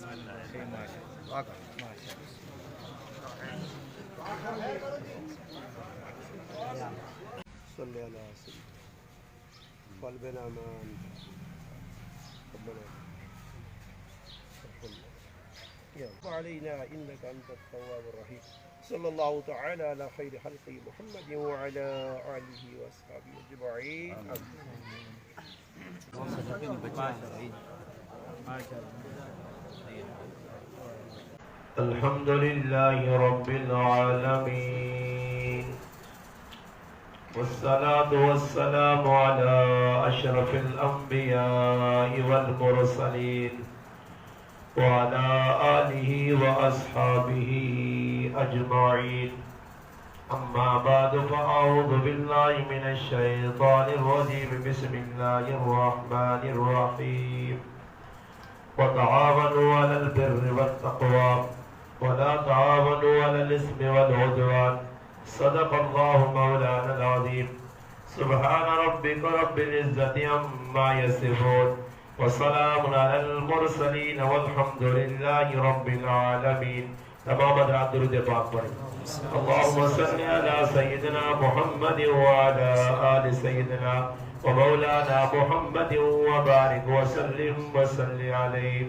صلی اللہ وسلم قلبنا مان ربنا علينا إنك أنت التواب الرحيم صلى الله تعالى على خير خلقه محمد وعلى آله وأصحابه أجمعين الحمد لله رب العالمين والصلاة والسلام على أشرف الأنبياء والمرسلين وعلى آله وأصحابه أجمعين أما بعد فأعوذ بالله من الشيطان الرجيم بسم الله الرحمن الرحيم وتعاونوا على البر والتقوى ولا تعاونوا على الإثم والعدوان صدق الله مولانا العظيم سبحان ربك رب العزة عما يصفون وسلام على المرسلين والحمد لله رب العالمين. تمام حضرات درود پاک پڑھیں. اللهم صل على سيدنا محمد وعلى آل سيدنا ومولانا محمد وبارك وسلم وصل عليه.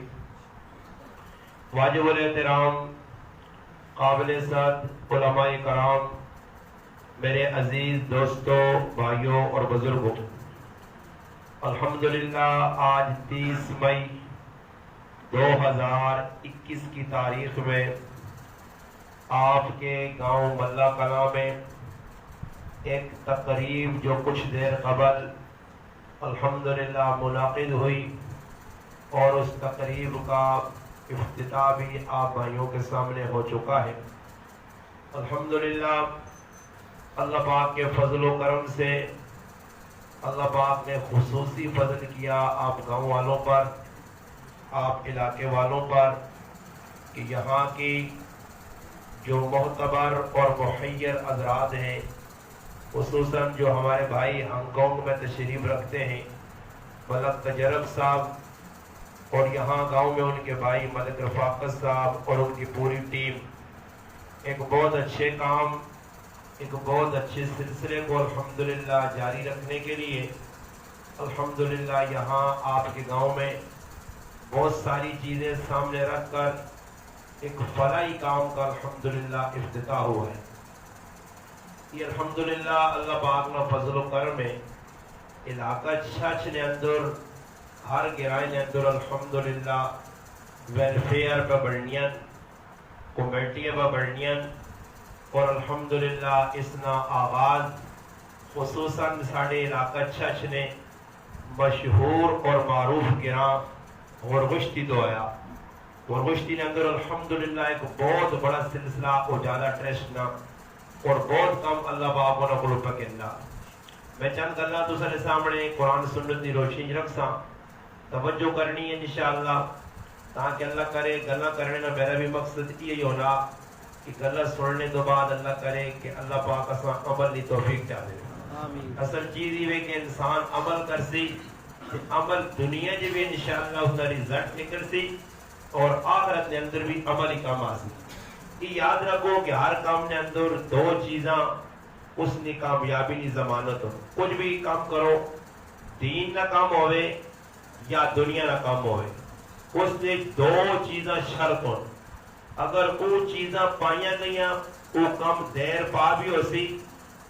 واجب الاحترام قابل صد علماء کرام، میرے عزیز دوستوں، بھائیوں اور بزرگوں، الحمدللہ آج 30 مئی 2021 کی تاریخ میں آپ کے گاؤں ملا کلاں میں ایک تقریب جو کچھ دیر قبل الحمدللہ منعقد ہوئی اور اس تقریب کا افتتاح بھی آپ بھائیوں کے سامنے ہو چکا ہے. الحمدللہ اللہ پاک کے فضل و کرم سے اللہ پاک نے خصوصی فضل کیا آپ گاؤں والوں پر، آپ علاقے والوں پر، کہ یہاں کی جو معتبر اور محیر حضرات ہیں، خصوصاً جو ہمارے بھائی ہانگ کانگ میں تشریف رکھتے ہیں، ملک تجرب صاحب، اور یہاں گاؤں میں ان کے بھائی ملک رفاقت صاحب اور ان کی پوری ٹیم ایک بہت اچھے کام، ایک بہت اچھے سلسلے کو الحمدللہ جاری رکھنے کے لیے الحمدللہ یہاں آپ کے گاؤں میں بہت ساری چیزیں سامنے رکھ کر ایک فلاحی کام کا الحمدللہ افتتاح ہوا ہے. یہ الحمدللہ اللہ پاک نہ فضل و کرم ہے. علاقہ چھچ نے اندر ہر گرائن نے اندر الحمدللہ ویلفیئر پہ بڑھنیاں، کمیٹی پہ بڑھنیاں، اور الحمدللہ اس نا آغاز خصوصاً ساڑھے علاقہ چھچ نے مشہور اور معروف گراں غرگشتی تو آیا. غرگشتی نے اندر الحمدللہ ایک بہت بڑا سلسلہ اجالا ٹرسٹ نا اور بہت کم اللہ باپ نے قلوب کے اللہ. میں چند گلہ تو سارے سامنے قرآن سنت دی روشنی رکھ سا توجہ کرنی ہے انشاءاللہ، تاکہ اللہ کرے گلہ کرنے نا میرا بھی مقصد یہی ہونا کہ گلہ سننے تو بعد اللہ کرے کہ اللہ پاک اساں عمل لی توفیق چاہے. اصل چیز یہ ہے کہ انسان عمل کر سی، عمل دنیا جی بھی انشاءاللہ اس کا رزلٹ نکل سی اور آخرت نے اندر بھی عمل ہی کام آسی. یہ یاد رکھو کہ ہر کام نے اندر دو چیزاں اس نے کامیابی نہیں ضمانت ہو. کچھ بھی کام کرو، دین نہ کام ہوئے یا دنیا نہ کام ہوئے، اس نے دو چیزاں شرط ہو. اگر وہ چیزاں پائیاں گئیاں وہ کام دیر پا بھی ہو سی،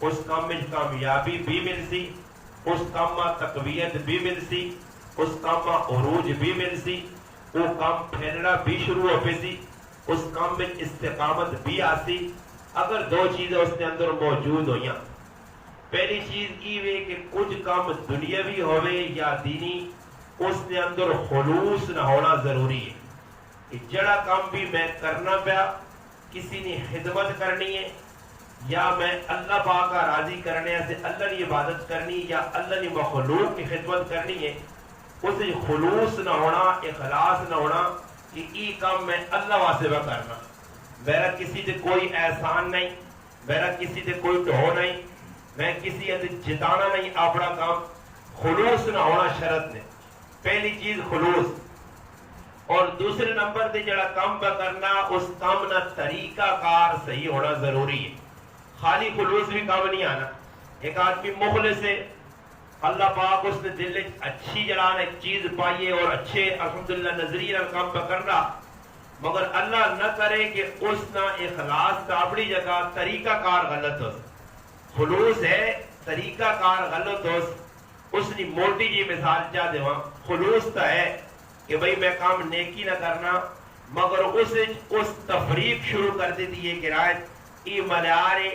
اس کام میں کامیابی بھی مل سی، اس کام میں تقویت بھی مل سی، اس کام میں عروج بھی مل سی، وہ کام پھیلنا بھی شروع ہو پی سی، اس کام میں استقامت بھی آسی. اگر دو چیزیں اس نے اندر موجود ہوئیاں، پہلی چیز یہ ہے کہ کچھ کام دنیاوی ہوئے یا دینی، اس نے اندر خلوص نہ ہونا ضروری ہے. کہ جڑا کام بھی میں کرنا پیا، کسی نے خدمت کرنی ہے یا میں اللہ پاک کا راضی کرنے سے اللہ کی عبادت کرنی یا اللہ کی مخلوق کی خدمت کرنی ہے، اسے خلوص نہ ہونا، اخلاص نہ ہونا کہ یہ کام میں اللہ واسطے کرنا. میرا کسی سے کوئی احسان نہیں، میرا کسی سے کوئی ڈھو نہیں، میں کسی سے جتانا نہیں اپنا کام. خلوص نہ ہونا شرط نے. پہلی چیز خلوص. اور دوسرے نمبر تے جڑا کام پہ کرنا اس کام نہ طریقہ کار صحیح ہونا ضروری ہے. خالی خلوص بھی کام نہیں آنا. ایک آدمی مخلص ہے، اللہ پاک اس نے دل اچھی جلان ایک چیز پائیے اور اچھے الحمدللہ نظریہ کام پہ کرنا، مگر اللہ نہ کرے کہ اس نہ اخلاص کا اپنی جگہ طریقہ کار غلط ہو. خلوص ہے طریقہ کار غلط ہو. اس نے موٹی جی مثال چاہ دے وہاں خلوص تا ہے کہ بھئی میں کام نیکی نہ کرنا، مگر اس تفریق شروع کر دیتی ہے کہ رائت ای ملیارے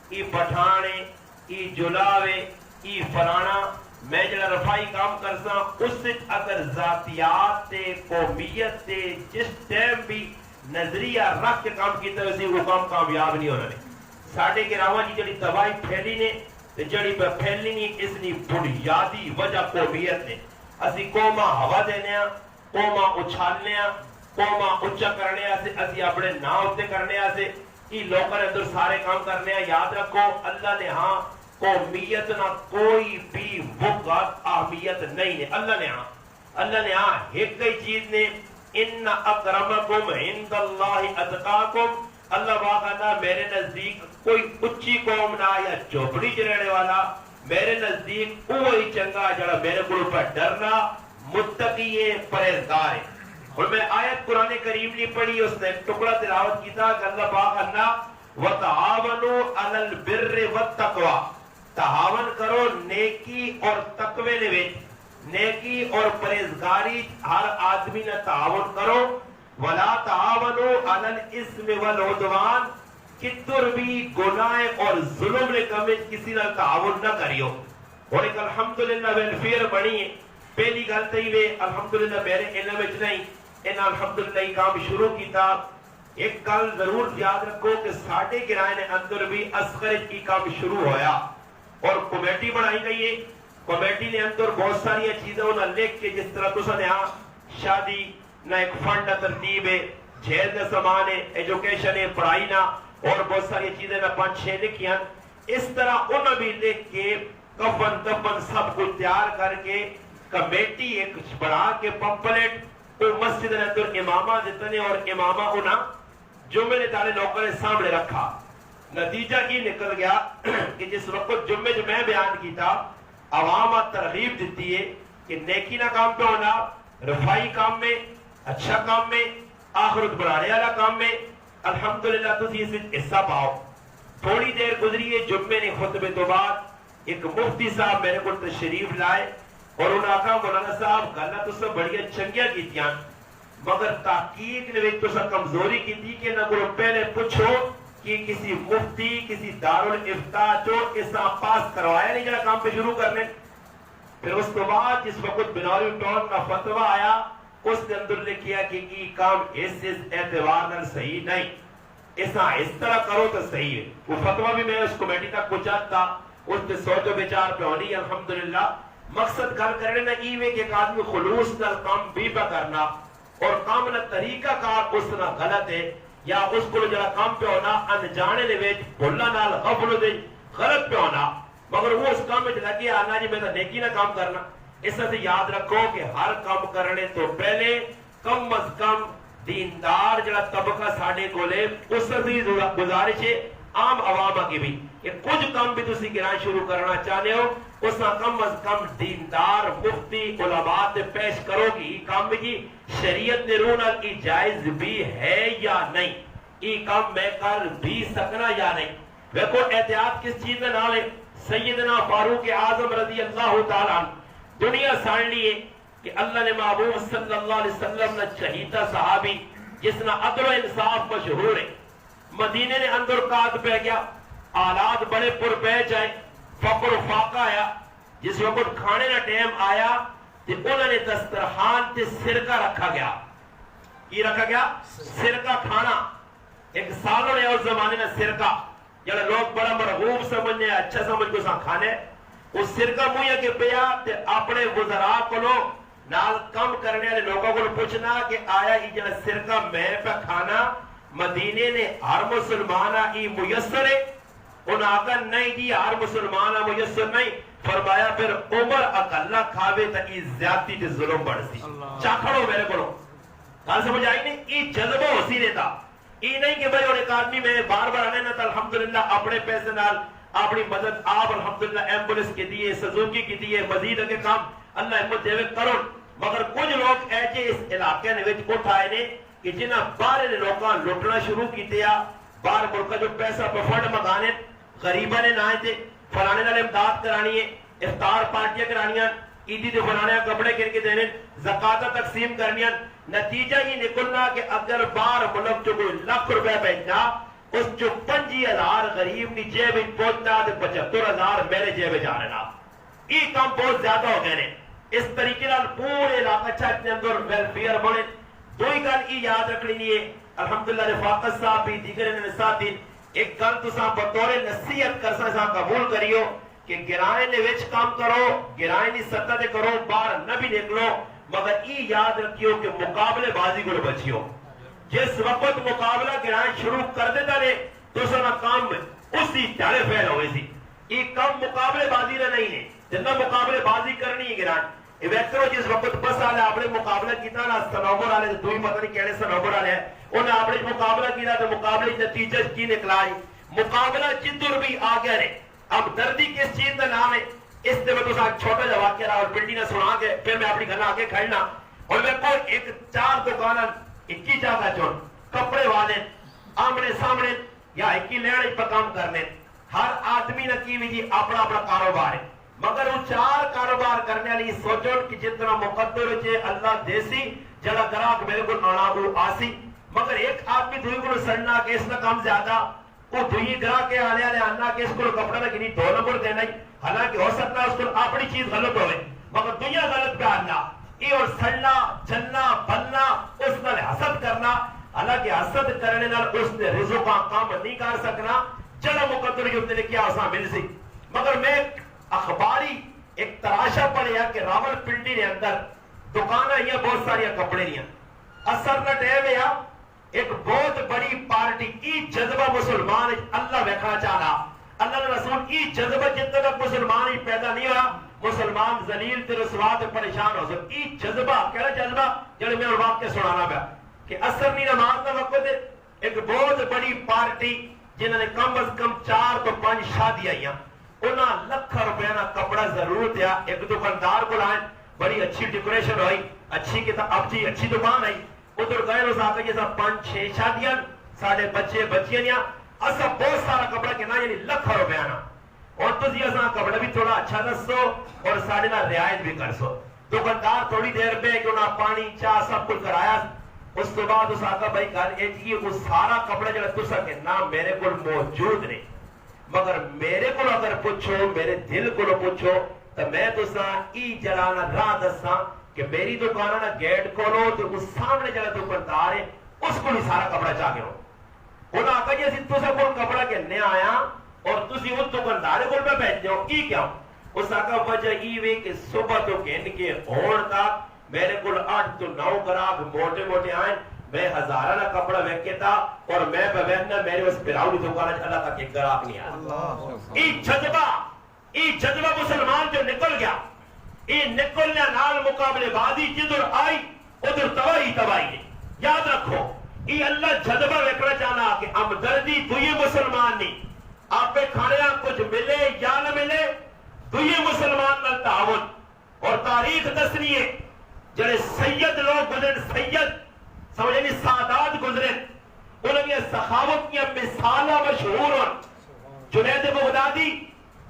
ای پٹھانے ای جلاوے ای فلانا میں جڑا رفائی کام کرسا اس سے اگر ذاتیات تے قومیت تے جس ٹائم بھی نظریہ رکھ کے کام کیتا ہے اسی وہ کام کامیاب نہیں ہونا نہیں. ساڑھے کے راوہ جی جڑی تباہی پھیلی نے تے جڑی پہ پھیلی نہیں اس نے بنیادی وجہ قومیت نے. اسی قومہ ہوا دینے ہیں، قومہ اچھالنے ہیں، قومہ اچھا کرنے ہیں، اسی اپنے نا ہوتے کرنے ہیں، یہ لوگوں نے اندر سارے کام کرنے ہیں. یاد رکھو اللہ نے ہاں قومیت نہ کوئی بھی وقت اہمیت نہیں ہے. اللہ نے ہاں ایک کئی چیز نے ان اکرمکم عند اللہ اتقاکم. اللہ واقعا میرے نزدیک کوئی اچھی قوم نہ یا چوپڑی چ رہنے والا، میرے نزدیک وہی چنگا جڑا میرے کو پر ڈرنا متقی ہے پرہیزگار ہے. اور میں آیت قرآن کریم نے پڑھی، اس نے ٹکڑا تلاوت کیتا کہ اللہ پاک اللہ وتعاونوا علی البر والتقوی، تعاون کرو نیکی اور تقوی دے وچ. نیکی اور پرہیزگاری ہر آدمی نے تعاون کرو. ولا تعاونوا علی الاثم والعدوان، کدھر بھی گناہ اور ظلم نے کم کسی نہ تعاون نہ کریو. اور ایک الحمدللہ ویلفیئر بنی ہے. پہلی گل تو یہ الحمدللہ میرے علم وچ نہیں، انہاں الحمدللہ یہ کام شروع کیتا. ایک گل ضرور یاد رکھو کہ ساڑھے کرائے نے اندر بھی اصغر کی کام شروع ہویا اور کمیٹی بنائی گئی ہے. کمیٹی نے اندر بہت ساری چیزیں انہاں لکھ کے جس طرح تسا نے ہاں شادی نہ ایک فنڈ ترتیب ہے، جہیز کا سامان ہے، ایجوکیشن ہے، پڑھائی نہ اور بہت ساری چیزیں نہ 5-6 لکھیاں. اس طرح انہوں بھی لکھ کے کفن دفن سب کچھ تیار کر کے کمیٹی ایک بنا کے پمپلیٹ وہ مسجد نے اندر امامہ دیتے ہیں اور امامہ انہاں جمعے نے تارے لوگوں نے سامنے رکھا. نتیجہ یہ نکل گیا کہ جس وقت جمعے جو میں بیان کی تھا عوام ترغیب دیتی ہے کہ نیکی نہ کام پہ ہونا، رفائی کام میں، اچھا کام میں، آخرت بنانے والا کام میں الحمدللہ تسی اس حصہ پاؤ. تھوڑی دیر گزری ہے جمعے نے خطبے تو بعد ایک مفتی صاحب میرے کو تشریف لائے اور انہوں نے کہا مولانا صاحب گلا تو سب بڑی چنگیاں کیتیاں، مگر تحقیق نے تو سب کمزوری کی تھی کہ نہ کو پہلے پوچھو کہ کسی مفتی کسی دارالافتاء جو اس پاس کروایا نہیں جڑا کام پہ شروع کرنے. پھر اس کے بعد جس وقت بناوی ٹون کا فتویٰ آیا اس نے اندر لکھیا کہ یہ کام اس اعتبار نال صحیح نہیں، اس طرح کرو تو صحیح ہے. وہ فتویٰ بھی میں اس کمیٹی تک پہنچاتا، اس نے سوچ و بچار پہ ہونی. الحمدللہ مقصد گل کرنے نہ ایویں کہ ایک آدمی خلوص نال کام بھی پہ کرنا اور کام نہ طریقہ کار اس نہ غلط ہے یا اس کو جڑا کام پہ ہونا انجانے دے وچ بھولا نال غفلت دے غلط پہ ہونا، مگر وہ اس کام میں لگے آنا جی میں تو نیکی نہ کام کرنا. اس سے یاد رکھو کہ ہر کام کرنے تو پہلے کم از کم دیندار جڑا طبقہ ساڑھے کو لے اس سے بھی گزارش ہے عام عوام کی بھی کہ کچھ کام بھی تسی گران شروع کرنا چاہنے ہو اس سے کم از کم دیندار مفتی علماء تے پیش کرو کہ کام بھی جی شریعت نے رونا کی جائز بھی ہے یا نہیں، یہ کام میں کر بھی سکنا یا نہیں. دیکھو احتیاط کس چیز میں نہ لے. سیدنا فاروق اعظم رضی اللہ تعالیٰ عنہ دنیا ساڑھ لیے کہ اللہ نے محبوب صلی اللہ علیہ وسلم نے چہیتا صحابی جس نے عدل و انصاف مشہور ہے. مدینے نے اندر قاد پہ گیا، آلات بڑے پر پہ جائیں، فقر و فاقہ آیا. جس وقت کھانے نہ ٹیم آیا تو انہوں نے دسترخوان تے سرکہ رکھا گیا. یہ رکھا گیا سرکہ کھانا. ایک سالوں نے اس زمانے میں سرکہ جڑا لوگ بڑا مرغوب سمجھنے اچھا سمجھ کو سا کھانے اس سرکہ مویا کے پیا تے اپنے وزراء کو لو نال کم کرنے والے لوگوں کو پوچھنا کہ آیا یہ جڑا سرکہ میں پہ کھانا مدینے نے ہر مسلمانہ ای میسر ہے؟ انہوں نے کہا نہیں جی ہر مسلمانہ میسر نہیں. فرمایا پھر عمر اکلہ کھاوے تا ای زیادتی تے ظلم بڑھ سی. چاکھڑو میرے کو گل سمجھ آئی نہیں؟ یہ جذبہ ہو سی رہتا، یہ نہیں کہ بھائی اور ایک آدمی میں بار بار آنے نہ تو الحمدللہ اپنے پیسے نال اپنی مدد آپ الحمدللہ ایمبولنس کی دیئے، سزوکی کی دیئے، مزید اگے کام اللہ احمد دے کرو. مگر کچھ لوگ ایجے اس علاقے نے وچ اٹھ آئے نے کہ جنہاں باہر نے لوگاں لٹنا شروع کیتے آ، باہر ملکہ جو پیسہ پفنڈ مگانے غریبہ نے نہ آئے تھے، فلانے نال امداد کرانی ہے، افطار پارٹیاں کرانی ہیں، عیدی دے فلانے کپڑے کر کے دینے، زکاة تقسیم کرنی ہیں. نتیجہ یہ نکلنا کہ اگر باہر ملک جو کوئی لاکھ روپے بھیجنا، اس جو 25,000 غریب کی جیب میں پہنچنا تو 75,000 میرے جیب میں جا رہا. یہ کام بہت زیادہ ہو گئے ہیں. اس طریقے نال پورے علاقہ چاہتے ہیں اندر ویلفیئر بنے. دوئی گل یہ یاد رکھنی نہیں ہے، الحمدللہ رفاقت صاحب بھی دیگر نصاتین ایک گل تو صاحب بطور نصیحت کر سا قبول کریو کہ گرائیں نے وچ کام کرو، گرائیں نہیں سطح دے کرو، باہر نہ بھی نکلو، مگر یہ یاد رکھیو کہ مقابلے بازی کو بچیو. جس وقت مقابلہ گرائیں شروع کر دیتا رہے تو سنا کام میں اسی تیارے فیل ہوئے سی. یہ کم مقابلے بازی نہ نہیں ہے، جنہ مقابلے بازی کرنی ہے گرائیں. ویکرو جس وقت بس آلے اپنے مقابلہ کیتا نا سنوبر آلے دوئی پتہ نہیں کہنے سنوبر آلے ہیں، انہیں اپنے مقابلہ کیتا تو مقابلے نتیجہ کی نکلائی. مقابلہ جدر بھی آگیا رہے. اب دردی کس چیز کا نام ہے؟ اس دے میں تو ساتھ چھوٹا جا واقعہ رہا اور پنڈی نے سنا کے پھر میں اپنی گھر آگے کھڑنا اور میں کوئی ایک 4 دکانہ اکی جاگہ چون کپڑے والے آمنے سامنے یا اکی لینے پر کام کرنے. ہر آدمی نے کی بھی اپنا اپنا کاروبار ہے، مگر وہ 4 کاروبار کرنے والی سوچو کہ جتنا مقدر ہوئے اللہ دیسی جڑا گراک میرے کو آنا وہ آسی. مگر ایک آدمی دوئی کو سڑنا کہ اس کا کام زیادہ، وہ دوئی گراہ کے آنے والے آنا کہ اس کو کپڑا لگنی 2 نمبر دینا ہی، حالانکہ ہو سکتا ہے اس کو اپنی چیز غلط ہوئے مگر دنیا غلط پہ آنا یہ اور سڑنا چلنا بلنا اس نال حسد کرنا. حالانکہ حسد کرنے نال اس نے رزق کا کام نہیں کر سکنا، چلو مقدر جو نے کیا آسان مل سی. مگر میں اخباری ایک تراشا پڑیا کہ راول پنڈی نے اندر دکانہ یہ بہت ساری کپڑے دیا اثر نہ ٹیم ہے. ایک بہت بڑی پارٹی کی جذبہ مسلمان اللہ ویکھنا چاہنا، اللہ رسول کی جذبہ جتنا تک مسلمان ہی پیدا نہیں ہوا مسلمان ذلیل تے رسوا تے پریشان ہو سکتے. کی جذبہ کہنا جذبہ جڑے میں اور واقعہ سنانا پیا کہ اثر نہیں نماز کا وقت ہے. ایک بہت بڑی پارٹی جنہوں نے کم از کم 4 تو 5 شادیاں آئیاں، انہاں لکھ روپے نا کپڑا ضرورت ہے. ایک دکاندار کو لائیں بڑی اچھی ڈیکوریشن ہوئی، اچھی کتاب اچھی دکان آئی، ادھر گئے روز آکے جیسا 5-6 شادیاں ساڑھے بچے بچیاں نیا اسا بہت سارا کپڑا کہنا یعنی لکھ روپے آنا اور تو جی اسا کپڑا بھی تھوڑا اچھا دسو اور ساڑھے نا رعایت بھی کر سو. دکاندار تھوڑی دیر پہ کہ انہاں پانی چاہ سب کچھ کرایا. اس تو بعد اس آقا بھائی گل یہ وہ سارا کپڑا جڑا تسا کہ نہ میرے کو موجود نہیں، مگر میرے کو اگر پوچھو میرے دل کو پوچھو تو میں تسا ای جڑانا راہ دساں کہ میری دکانہ نا گیٹ کھولو تو اس سامنے جڑا دکاندار ہے اس کو بھی سارا کپڑا چاہ کے ہو. انہاں آقا جی اسی تسا کو کپڑا کہنے آیا اور تسی اس دکاندار کو میں بیٹھ جاؤ کی کیا ہو؟ اس آقا وجہ ای وے کہ صبح تو کہن کے ہون تک میرے کو 8 تو 9 گراہک موٹے موٹے آئیں، میں ہزارہ نہ کپڑا ویکھے تھا اور میں بہنا میرے اس پراؤنی دکانہ اللہ تک ایک گراہک نہیں آیا. ای جذبہ مسلمان جو نکل گیا، ای نکلنے نال مقابلے بازی جدھر آئی ادھر تباہی ہے. یاد رکھو ای اللہ جذبہ ویکھنا چاہنا کہ ہمدردی تو یہ مسلمان نہیں، آپ پہ کھانے کچھ ملے یا نہ ملے تو یہ مسلمان نال تعاون. اور تاریخ دسنی ہے جڑے سید لوگ گزرن، سید سمجھنی سادات گزرن، انہوں نے سخاوت کی مثالہ مشہور ہوں. جنید بغدادی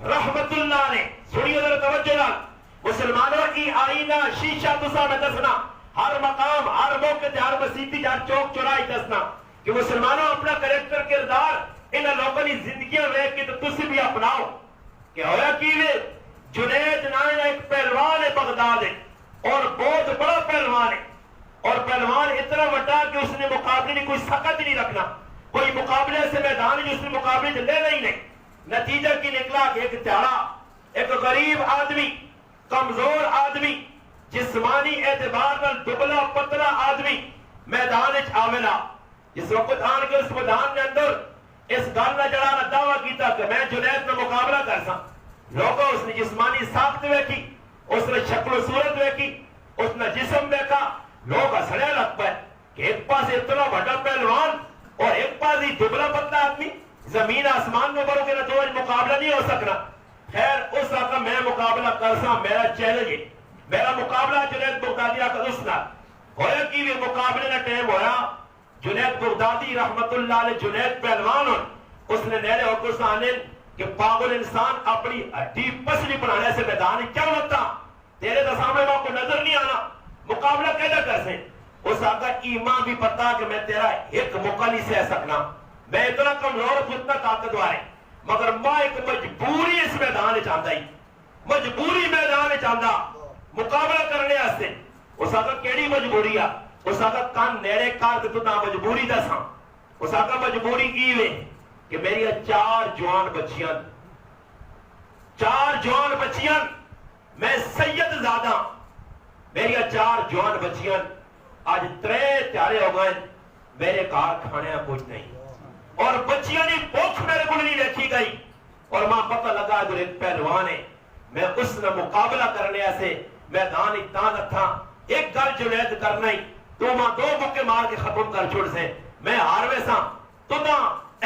رحمت اللہ نے سنی ادھر توجہ لال مسلمانوں کی آئینہ شیشہ تسا میں دسنا، ہر مقام ہر موقع ہر مسیتی ہر چوک چورائی دسنا کہ مسلمانوں اپنا کریکٹر کردار انہاں لوگوں کی زندگیاں ویکھ کے تو تسی بھی اپناؤ. کہ ہویا کیویں جنید نائن ایک پہلوان ہے بغداد ہے اور بہت بڑا پہلوان ہے، اور پہلوان اتنا بڑا کہ اس نے مقابلے میں کوئی سخت نہیں رکھنا، کوئی مقابلے سے میدان جو اس نے مقابلے سے لینا ہی نہیں. نتیجہ کی نکلا کہ ایک تیارا ایک غریب آدمی، کمزور آدمی، جسمانی اعتبار پر دبلا پتلا آدمی میدان آویلا. جس وقت آن کے اس میدان کے اندر اس گل نہ جڑا دعویٰ کیتا کہ میں جنید میں مقابلہ کر سا. لوگوں اس نے جسمانی ساخت ویکھی، اس نے شکل و صورت ویکھی، اس نے جسم دیکھا، لوگ ہسڑے لگ پائے کہ ایک پاس اتنا بڑا پہلوان اور ایک پاس ہی دبلا پتلا آدمی، زمین آسمان میں بڑھو کے نہ تو مقابلہ نہیں ہو سکنا. خیر اس آقا میں مقابلہ کر سا، میرا چیلنج ہے، میرا مقابلہ جنید بغدادی آقا اس نال ہویا کی بھی مقابلے نہ ٹائم ہویا. جنید بغدادی رحمت اللہ علیہ جنید پہلوان ہوں، اس نے نیرے ہو کر سانے کہ پاگل انسان اپنی ہڈی پسلی بنانے سے میدان کیا ہوتا، تیرے تو سامنے وہاں کو نظر نہیں آنا، مقابلہ کیسا کر سے. اس آقا ایمان بھی پتا کہ میں تیرا ایک موقع نہیں سہ سکنا، میں اتنا کمزور ہوں اتنا طاقتور ہے، مگر میں ایک مجبوری اس میدان چاہتا ہی، مجبوری میدان چاہتا مقابلہ کرنے آستے. اس آقا کیڑی مجبوری ہے؟ اس آقا کان نیڑے کار تو نہ مجبوری دا ساں. اس آقا مجبوری کی وے کہ میری 4 جوان بچیاں، 4 جوان بچیاں، میں سید زادہ، میری 4 جوان بچیاں آج 3 تیارے ہو گئے، میرے کار کھانے کچھ نہیں، اور بچیاں نہیں بوکھ میرے کو نہیں رکھی گئی، اور ماں پتہ لگا جو ایک پہلوان ہے، میں اس نے مقابلہ کرنے ایسے میدان اتنا نہ تھا. ایک گل جنید کرنا ہی تو ماں 2 مکے مار کے ختم کر چھوڑ سے، میں ہاروے ساں تو دا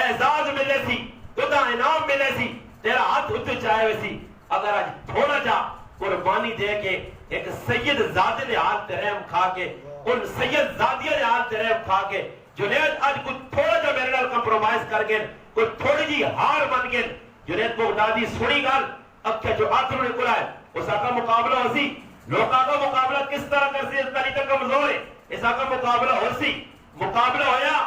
اعزاز ملے سی، تو دا انعام ملے سی، تیرا ہاتھ اتنے چاہے ہوئے سی. اگر آج تھوڑا جا قربانی دے کے ایک سید زادے نے حال ترہم کھا کے، ان سید زادیہ نے حال ترہم کھا کے جنید آج کچھ تھوڑا جا میرے نال کمپرومائز کر گئے، کچھ تھوڑی جی ہار بن گئے. جنید بغدادی سنی گل اکھے جو آتھر نکل آئے، اس آقا مقابلہ ہو سی. لوگ آقا مقابلہ کس طرح کر سی، اس طریقہ کمزور ہے، اس آقا مقابلہ ہو سی. مقابلہ ہویا،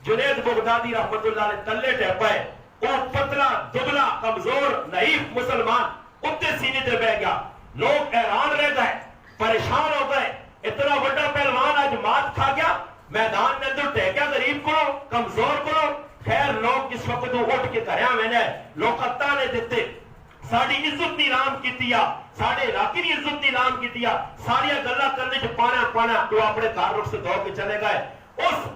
جنید بغدادی رحمت اللہ علیہ تلے ٹیپا ہے، وہ پتلا دبلا کمزور نحیف مسلمان اتنے سینے تے بہ گیا. لوگ حیران رہ گئے، پریشان ہو گئے، اتنا بڑا پہلوان آج مات کھا گیا، میدان میں اندر ٹہ گیا غریب کو کمزور کو. خیر لوگ جس وقت وہ اٹھ کے کریا میں نے لوگ قطع نے دیتے، ساڑی عزت نیلام کی دیا، ساڑے علاقی نے عزت نیلام کی دیا، ساری گلہ کرنے جو پانا تو اپنے کار رخ سے دوڑ کے چلے گئے. اس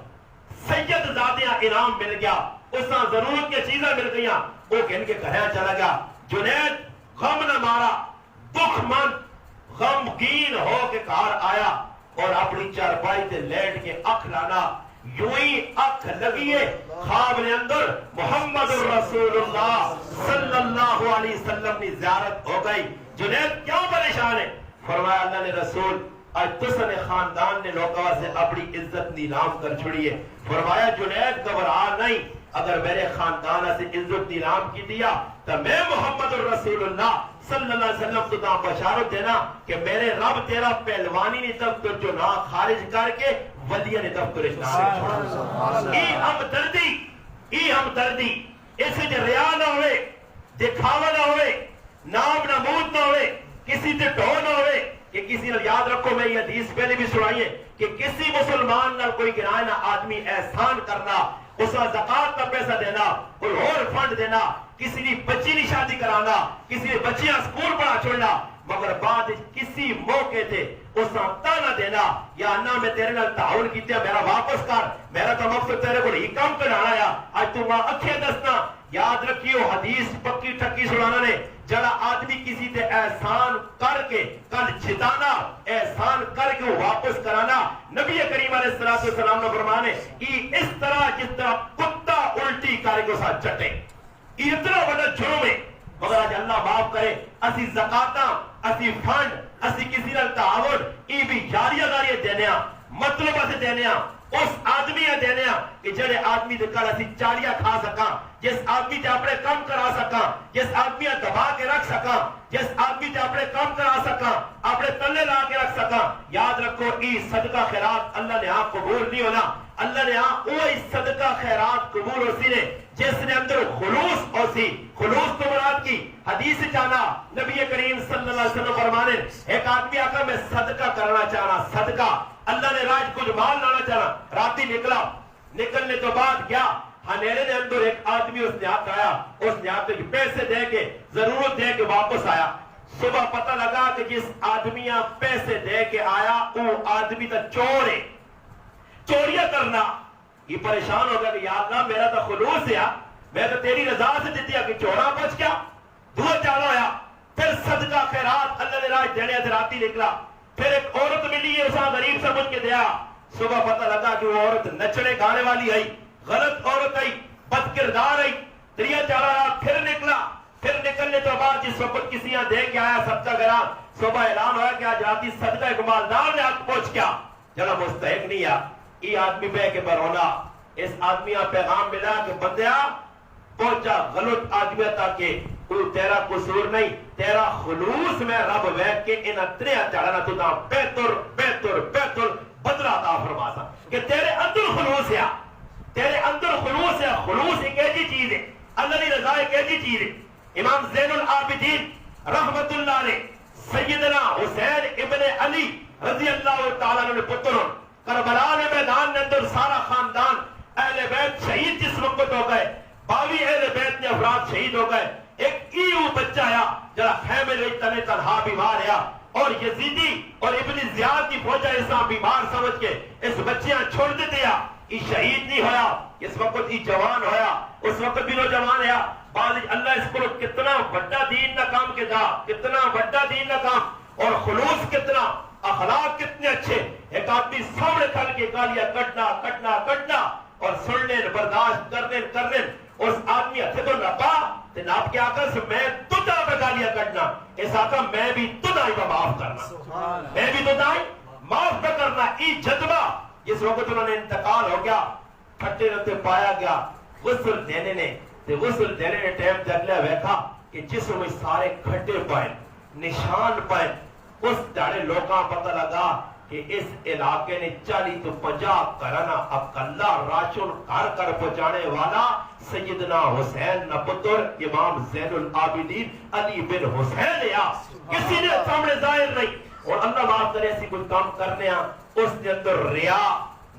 سید زادیاں انعام مل گیا، اس سے ضرورت کی چیزیں مل گیا، وہ گن کے گھریا چلا گیا. جنید غم نہ مارا، دکھ مند غمگین ہو کے کار آیا اور اپنی چارپائی تے لیٹ کے اکھ لانا، یوں ہی اکھ لگیے خواب نے اندر محمد رسول اللہ صلی اللہ علیہ وسلم نے زیارت ہو گئی. جنید کیوں پریشان ہے؟ فرمایا اللہ نے رسول آج تسنے خاندان نے لوگوں سے اپنی عزت نیلام کر چھڑی ہے. فرمایا جنید گھبرا نہیں، اگر میرے خاندان سے عزت نیلام کی دیا تو میں محمد الرسول اللہ صلی اللہ علیہ وسلم تو بشارت دینا کہ میرے رب تیرا پہلوانی نے تب تو جناح خارج کر کے ودیہ نے تب تو رشتہ ای ہم دردی اس جو ریا نہ ہوئے، دکھاوا نہ ہوئے، نام نمود نہ ہوئے، کسی تے ڈھو نہ ہوئے. کہ کسی نے یاد رکھو میں یہ حدیث پہلے بھی سنائیے کہ کسی مسلمان نہ کوئی گناہ نہ آدمی احسان کرنا، اس کا زکات کا پیسہ دینا، کوئی اور فنڈ دینا، کسی نے بچی نہیں شادی کرانا، کسی نے بچیاں سکول پڑھا چھوڑنا، مگر بعد کسی موقع تے اس کا تانا دینا یا نہ میں تیرے نال تعاون کیتے میرا واپس کر، میرا تو مقصد تیرے کو ہی کام کرانا ہے. آج تو ماں اکھے دسنا یاد رکھیو حدیث پکی ٹکی سنانا نے جڑا آدمی کسی تے احسان کر کے کل جتانا، احسان کر کے واپس کرانا، نبی کریم علیہ السلام نے فرمانے اس طرح جس طرح کتا الٹی کر کے ساتھ چٹے، یہ اتنا بڑا جرم ہے. مگر آج اللہ معاف کرے اسی زکاتاں، اسی فنڈ، اسی کسی نال تعاون ای بھی جاریہ داریہ دینیا، مطلب اسے دینیا اس آدمی دینیا کہ جڑے آدمی دے کل اسی چالیاں کھا سکاں، جس آدمی تے اپنے کام کرا سکاں، جس آدمی دبا کے رکھ سکاں، جس آدمی تے اپنے کام کرا سکاں، اپنے تلے لا کے رکھ سکاں. یاد رکھو ای صدقہ خیرات اللہ نے آپ قبول نہیں ہونا. اللہ نے وہی صدقہ خیرات قبول ہو سی نے جس نے اندر خلوص ہو سی. خلوص تو مراد کی حدیث جانا نبی کریم صلی اللہ علیہ وسلم فرمانے ایک آدمی آقا میں صدقہ کرنا چاہنا، صدقہ اللہ نے راج کچھ مال لانا چاہنا، راتی نکلا، نکلنے تو بعد گیا ہنیرے نے اندر ایک آدمی اس نے ہاتھ آیا، اس نے ہاتھ پیسے دے کے ضرورت دے کے واپس آیا. صبح پتہ لگا کہ جس آدمیاں پیسے دے کے آیا وہ آدمی تا چور ہے، چوریاں کرنا. یہ پریشان ہو گیا کہ یا اللہ میرا تو خلوص ہے، میں تو تیری رضا سے دیتی ہے کہ چورا بچ گیا. دعا چالو ہویا، پھر صدقہ خیرات اللہ نے راج دینے سے راتی نکلا. پھر ایک عورت ملی ہے، اسا غریب سمجھ کے دیا، صبح پتہ لگا کہ وہ عورت نچنے گانے والی آئی، غلط عورت آئی، بد کردار آئی، 3-4 رات پھر نکلا، پھر نکلنے تو بعد جس وقت کسی یہاں دے کے آیا صدقہ گرام، صبح اعلان ہوا کہ آج راتی صدقہ ایک مالدار نے حق پہنچ کیا، جڑا مستحق نہیں آ یہ آدمی بے کے برونا، اس آدمی آ پیغام ملا کہ بندیا پہنچا غلط آدمی تک کوئی تیرا قصور نہیں، تیرا خلوص میں رب ویک کے ان اتریا چڑھنا تو دا بیتر بدلہ عطا فرماسا کہ تیرے اندر خلوص ہے، تیرے اندر خلوص ہے، خلوص ایک ایسی چیز ہے، اللہ کی رضا ایک ایسی چیز ہے۔ امام زین العابدین رحمت اللہ علیہ سیدنا حسین ابن علی رضی اللہ تعالیٰ عنہ پتر کربلا میں میدان میں اندر سارا خاندان اہل بیت شہید جس وقت ہو گئے، 22 اہل بیت نے افراد شہید ہو گئے، ایک ایو بچہ آیا جڑا خیمے لے تنے تنہا بیمار آیا، اور یزیدی اور ابن زیاد کی فوجہ اسا بیمار سمجھ کے اس بچیاں چھوڑ دیتے یا یہ شہید نہیں ہویا، اس وقت یہ جوان ہویا، اس وقت بھی نوجوان ہے، بعد اللہ اس کو کتنا بڑا دین نہ کام کے دا، کتنا بڑا دین نہ کام، اور خلوص کتنا، اخلاق کتنے اچھے، ایک آدمی سامنے کھل کے گالیاں کٹنا اور سننے برداشت کرنے اس آدمی ہتھے تو نپا تے ناپ کے آقا سے میں تدہ پہ گالیاں کٹنا، اس آقا میں بھی تدہ ہی معاف کرنا، میں بھی تدہ ہی معاف پہ کرنا، ای جذبہ جس وقت انہوں نے انتقال ہو گیا، پھٹے رہتے پایا گیا، غسل دینے نے ٹائم جگلے ویکھا کہ جسم میں سارے کھٹے پائے، نشان پائے، اس داڑے لوگاں پتہ لگا کہ اس علاقے نے 40 تو 50 کرنا اکلا راشن کر پہنچانے والا سیدنا حسین نہ پتر امام زین العابدین علی بن حسین یا کسی نے سامنے ظاہر نہیں، اور اللہ معاف کرے ایسی کچھ کام کرنے ہیں اس کے اندر ریا،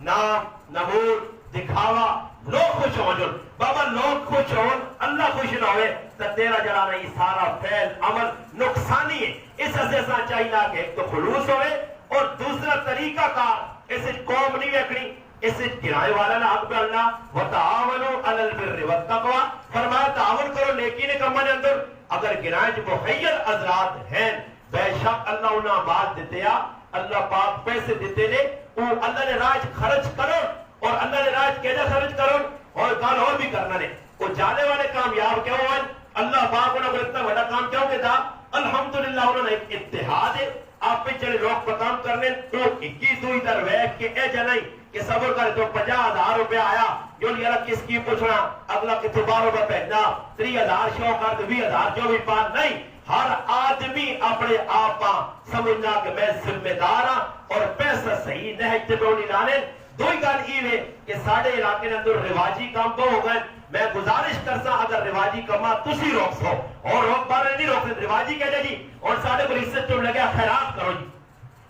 نام، نمود، دکھاوا، لوگ خوش ہو جن بابا لوگ خوش ہو اللہ خوش نہ ہوئے تو تیرا جڑا نہیں سارا فعل عمل نقصانی ہے، اس حصہ چاہیے کہ ایک تو خلوص ہوئے اور دوسرا طریقہ کار، اسے قوم نہیں ویکھنی، اسے گرائے والا نہ حق پہ اللہ وَتَعَاوَنُوا عَلَى الْبِرِّ وَالتَّقْوَى، فرمایا تعاون کرو نیکی نے کمانے اندر، اگر گرائے جو مخیر حضرات ہیں بے شک اللہ انہاں بات دیتے یا اللہ پاک پیسے دیتے لے وہ اللہ نے راج خرچ کرو، اور اللہ نے راج کیجا خرچ کرو، اور کال اور بھی کرنا نے وہ جانے والے کامیاب کیوں ہوئے، اللہ پاک انہوں نے اتنا بڑا کام کیوں کہ تھا، الحمدللہ انہوں نے ایک اتحاد ہے، آپ پہ چلے لوگ پر کام کرنے تو 21 دوئی در ویک کے اے جنائی کہ صبر کرے تو 50,000 روپے آیا جو لیارا کس کی پوچھنا اگلا کتو 12 روپے پہنا 30,000 شو کر دو 20,000 جو بھی پاس نہیں، ہر آدمی اپنے آپا سمجھنا کہ میں ذمہ دار ہاں اور پیسہ صحیح نہیں تبونی لانے، دوئی گال ایوے کہ ساڑھے علاقے نے اندر رواجی کام تو ہو گئے، میں گزارش کرسا اگر رواجی کما تسی روک سو اور روک بارے نہیں روک سکتے، رواجی کہتے جی اور ساڑھے کو رسط چوڑ لگیا خیرات کرو جی،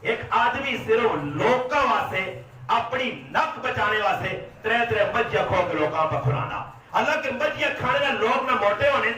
ایک آدمی صرف لوکا واسے اپنی نک بچانے واسے ترے مجھے کھو کے لوکاں پر کھلانا، اللہ کے مجھے کھانے نہ لوگ نہ موٹے ہونے،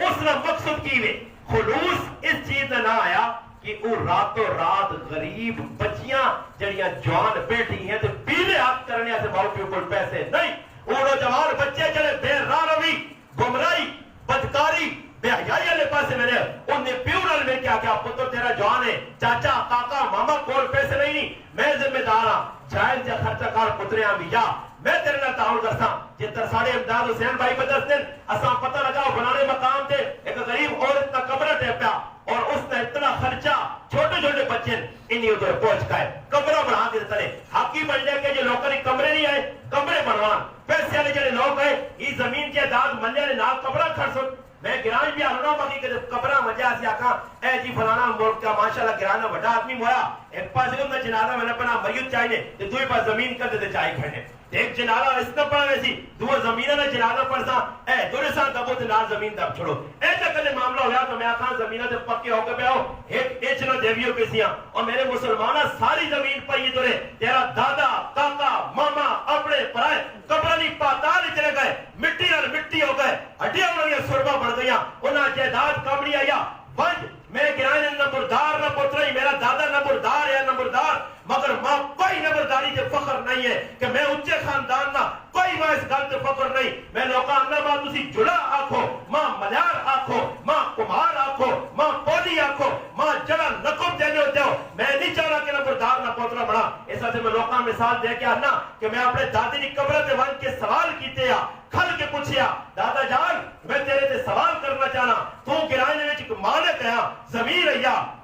اس نے مقصد کیوے خلوص اس چیز نہ آیا کہ وہ راتوں رات غریب بچیاں جڑیاں جوان بیٹھی ہیں تو پیلے حق کرنے سے بہت پیپل پیسے نہیں، وہ جوان بچے جڑے بے راہ روی، گمرائی، بدکاری، بے حیائی والے پاسے میں نے انہیں پیورل میں کیا پتر تیرا جوان ہے، چاچا، کاکا، ماما کول پیسے نہیں، میں ذمہ دار ہاں، جائز یا خرچہ کار پتریاں بھی یا میں تیرے نال تعاون کرسا، جتر ساڑھے امداد حسین بھائی بدس دن اساں پتہ لگا بنانے مقام تے ایک غریب عورت کا قبرہ ٹیپیا اور اس نے اتنا خرچہ چھوٹے چھوٹے بچے انہی ادھر پہنچ گئے کمرہ بنا کے تلے حقی بن جائے کہ جو لوگوں نے کمرے نہیں آئے کمرے بنوان پیسے والے جڑے لوگ آئے یہ زمین کے داد ملے نے نال کمرہ کھڑسن میں گران بھی آنا باقی کہ کمرہ مجھا سی آکھا اے جی فلانا ملک کا ماشاءاللہ گرانا بڑا آدمی مویا ایک پاس میں جنازہ میں نے پنا میت چاہیے تو دوئی پاس زمین کر دیتے چاہی کھڑنے ایک جنازہ اس طرح پڑھا ویسی دو زمینہ نے جنازہ پڑھسا اے دوڑے ساتھ دبو دنار زمین دب چھڑو اے جگہ معاملہ ہویا تو میں آکھاں زمینہ دے پکے ہو کے پہ آؤ ایک ایچنو دیویوں کے سیاں اور میرے مسلمانہ ساری زمین پر یہ دوڑے تیرا دادا کاکا ماما اپنے پرائے کبرانی پاتال چلے گئے مٹی نال مٹی ہو گئے ہڈیاں انہوں سربہ بڑھ گئیاں انہاں جہداد کامڑی آیا ونج میں گرانے نمبردار نہ پترائی میرا دادا نمبردار ہے نمبردار مگر ماں کوئی نمبرداری سے فخر نہیں ہے کہ میں اچھے خاندان نہ کوئی ماں اس گل سے فخر نہیں میں لوکاں اندر ماں تسی جڑا آکھو ماں ملیار آکھو ماں کمار آکھو ماں پولی آکھو ماں جڑا نقب دینے ہوتے ہو میں نہیں چاہنا کہ نمبردار نہ پترا بڑا ایسا واسطے میں لوکاں مثال دے کے آنا کہ میں اپنے دادی دی قبر تے ون کے سوال کیتے آ کھل کے پوچھیا دادا جان میں تیرے تے سوال کرنا چاہنا تو گرانے وچ ایک مالک ہے زمین ہے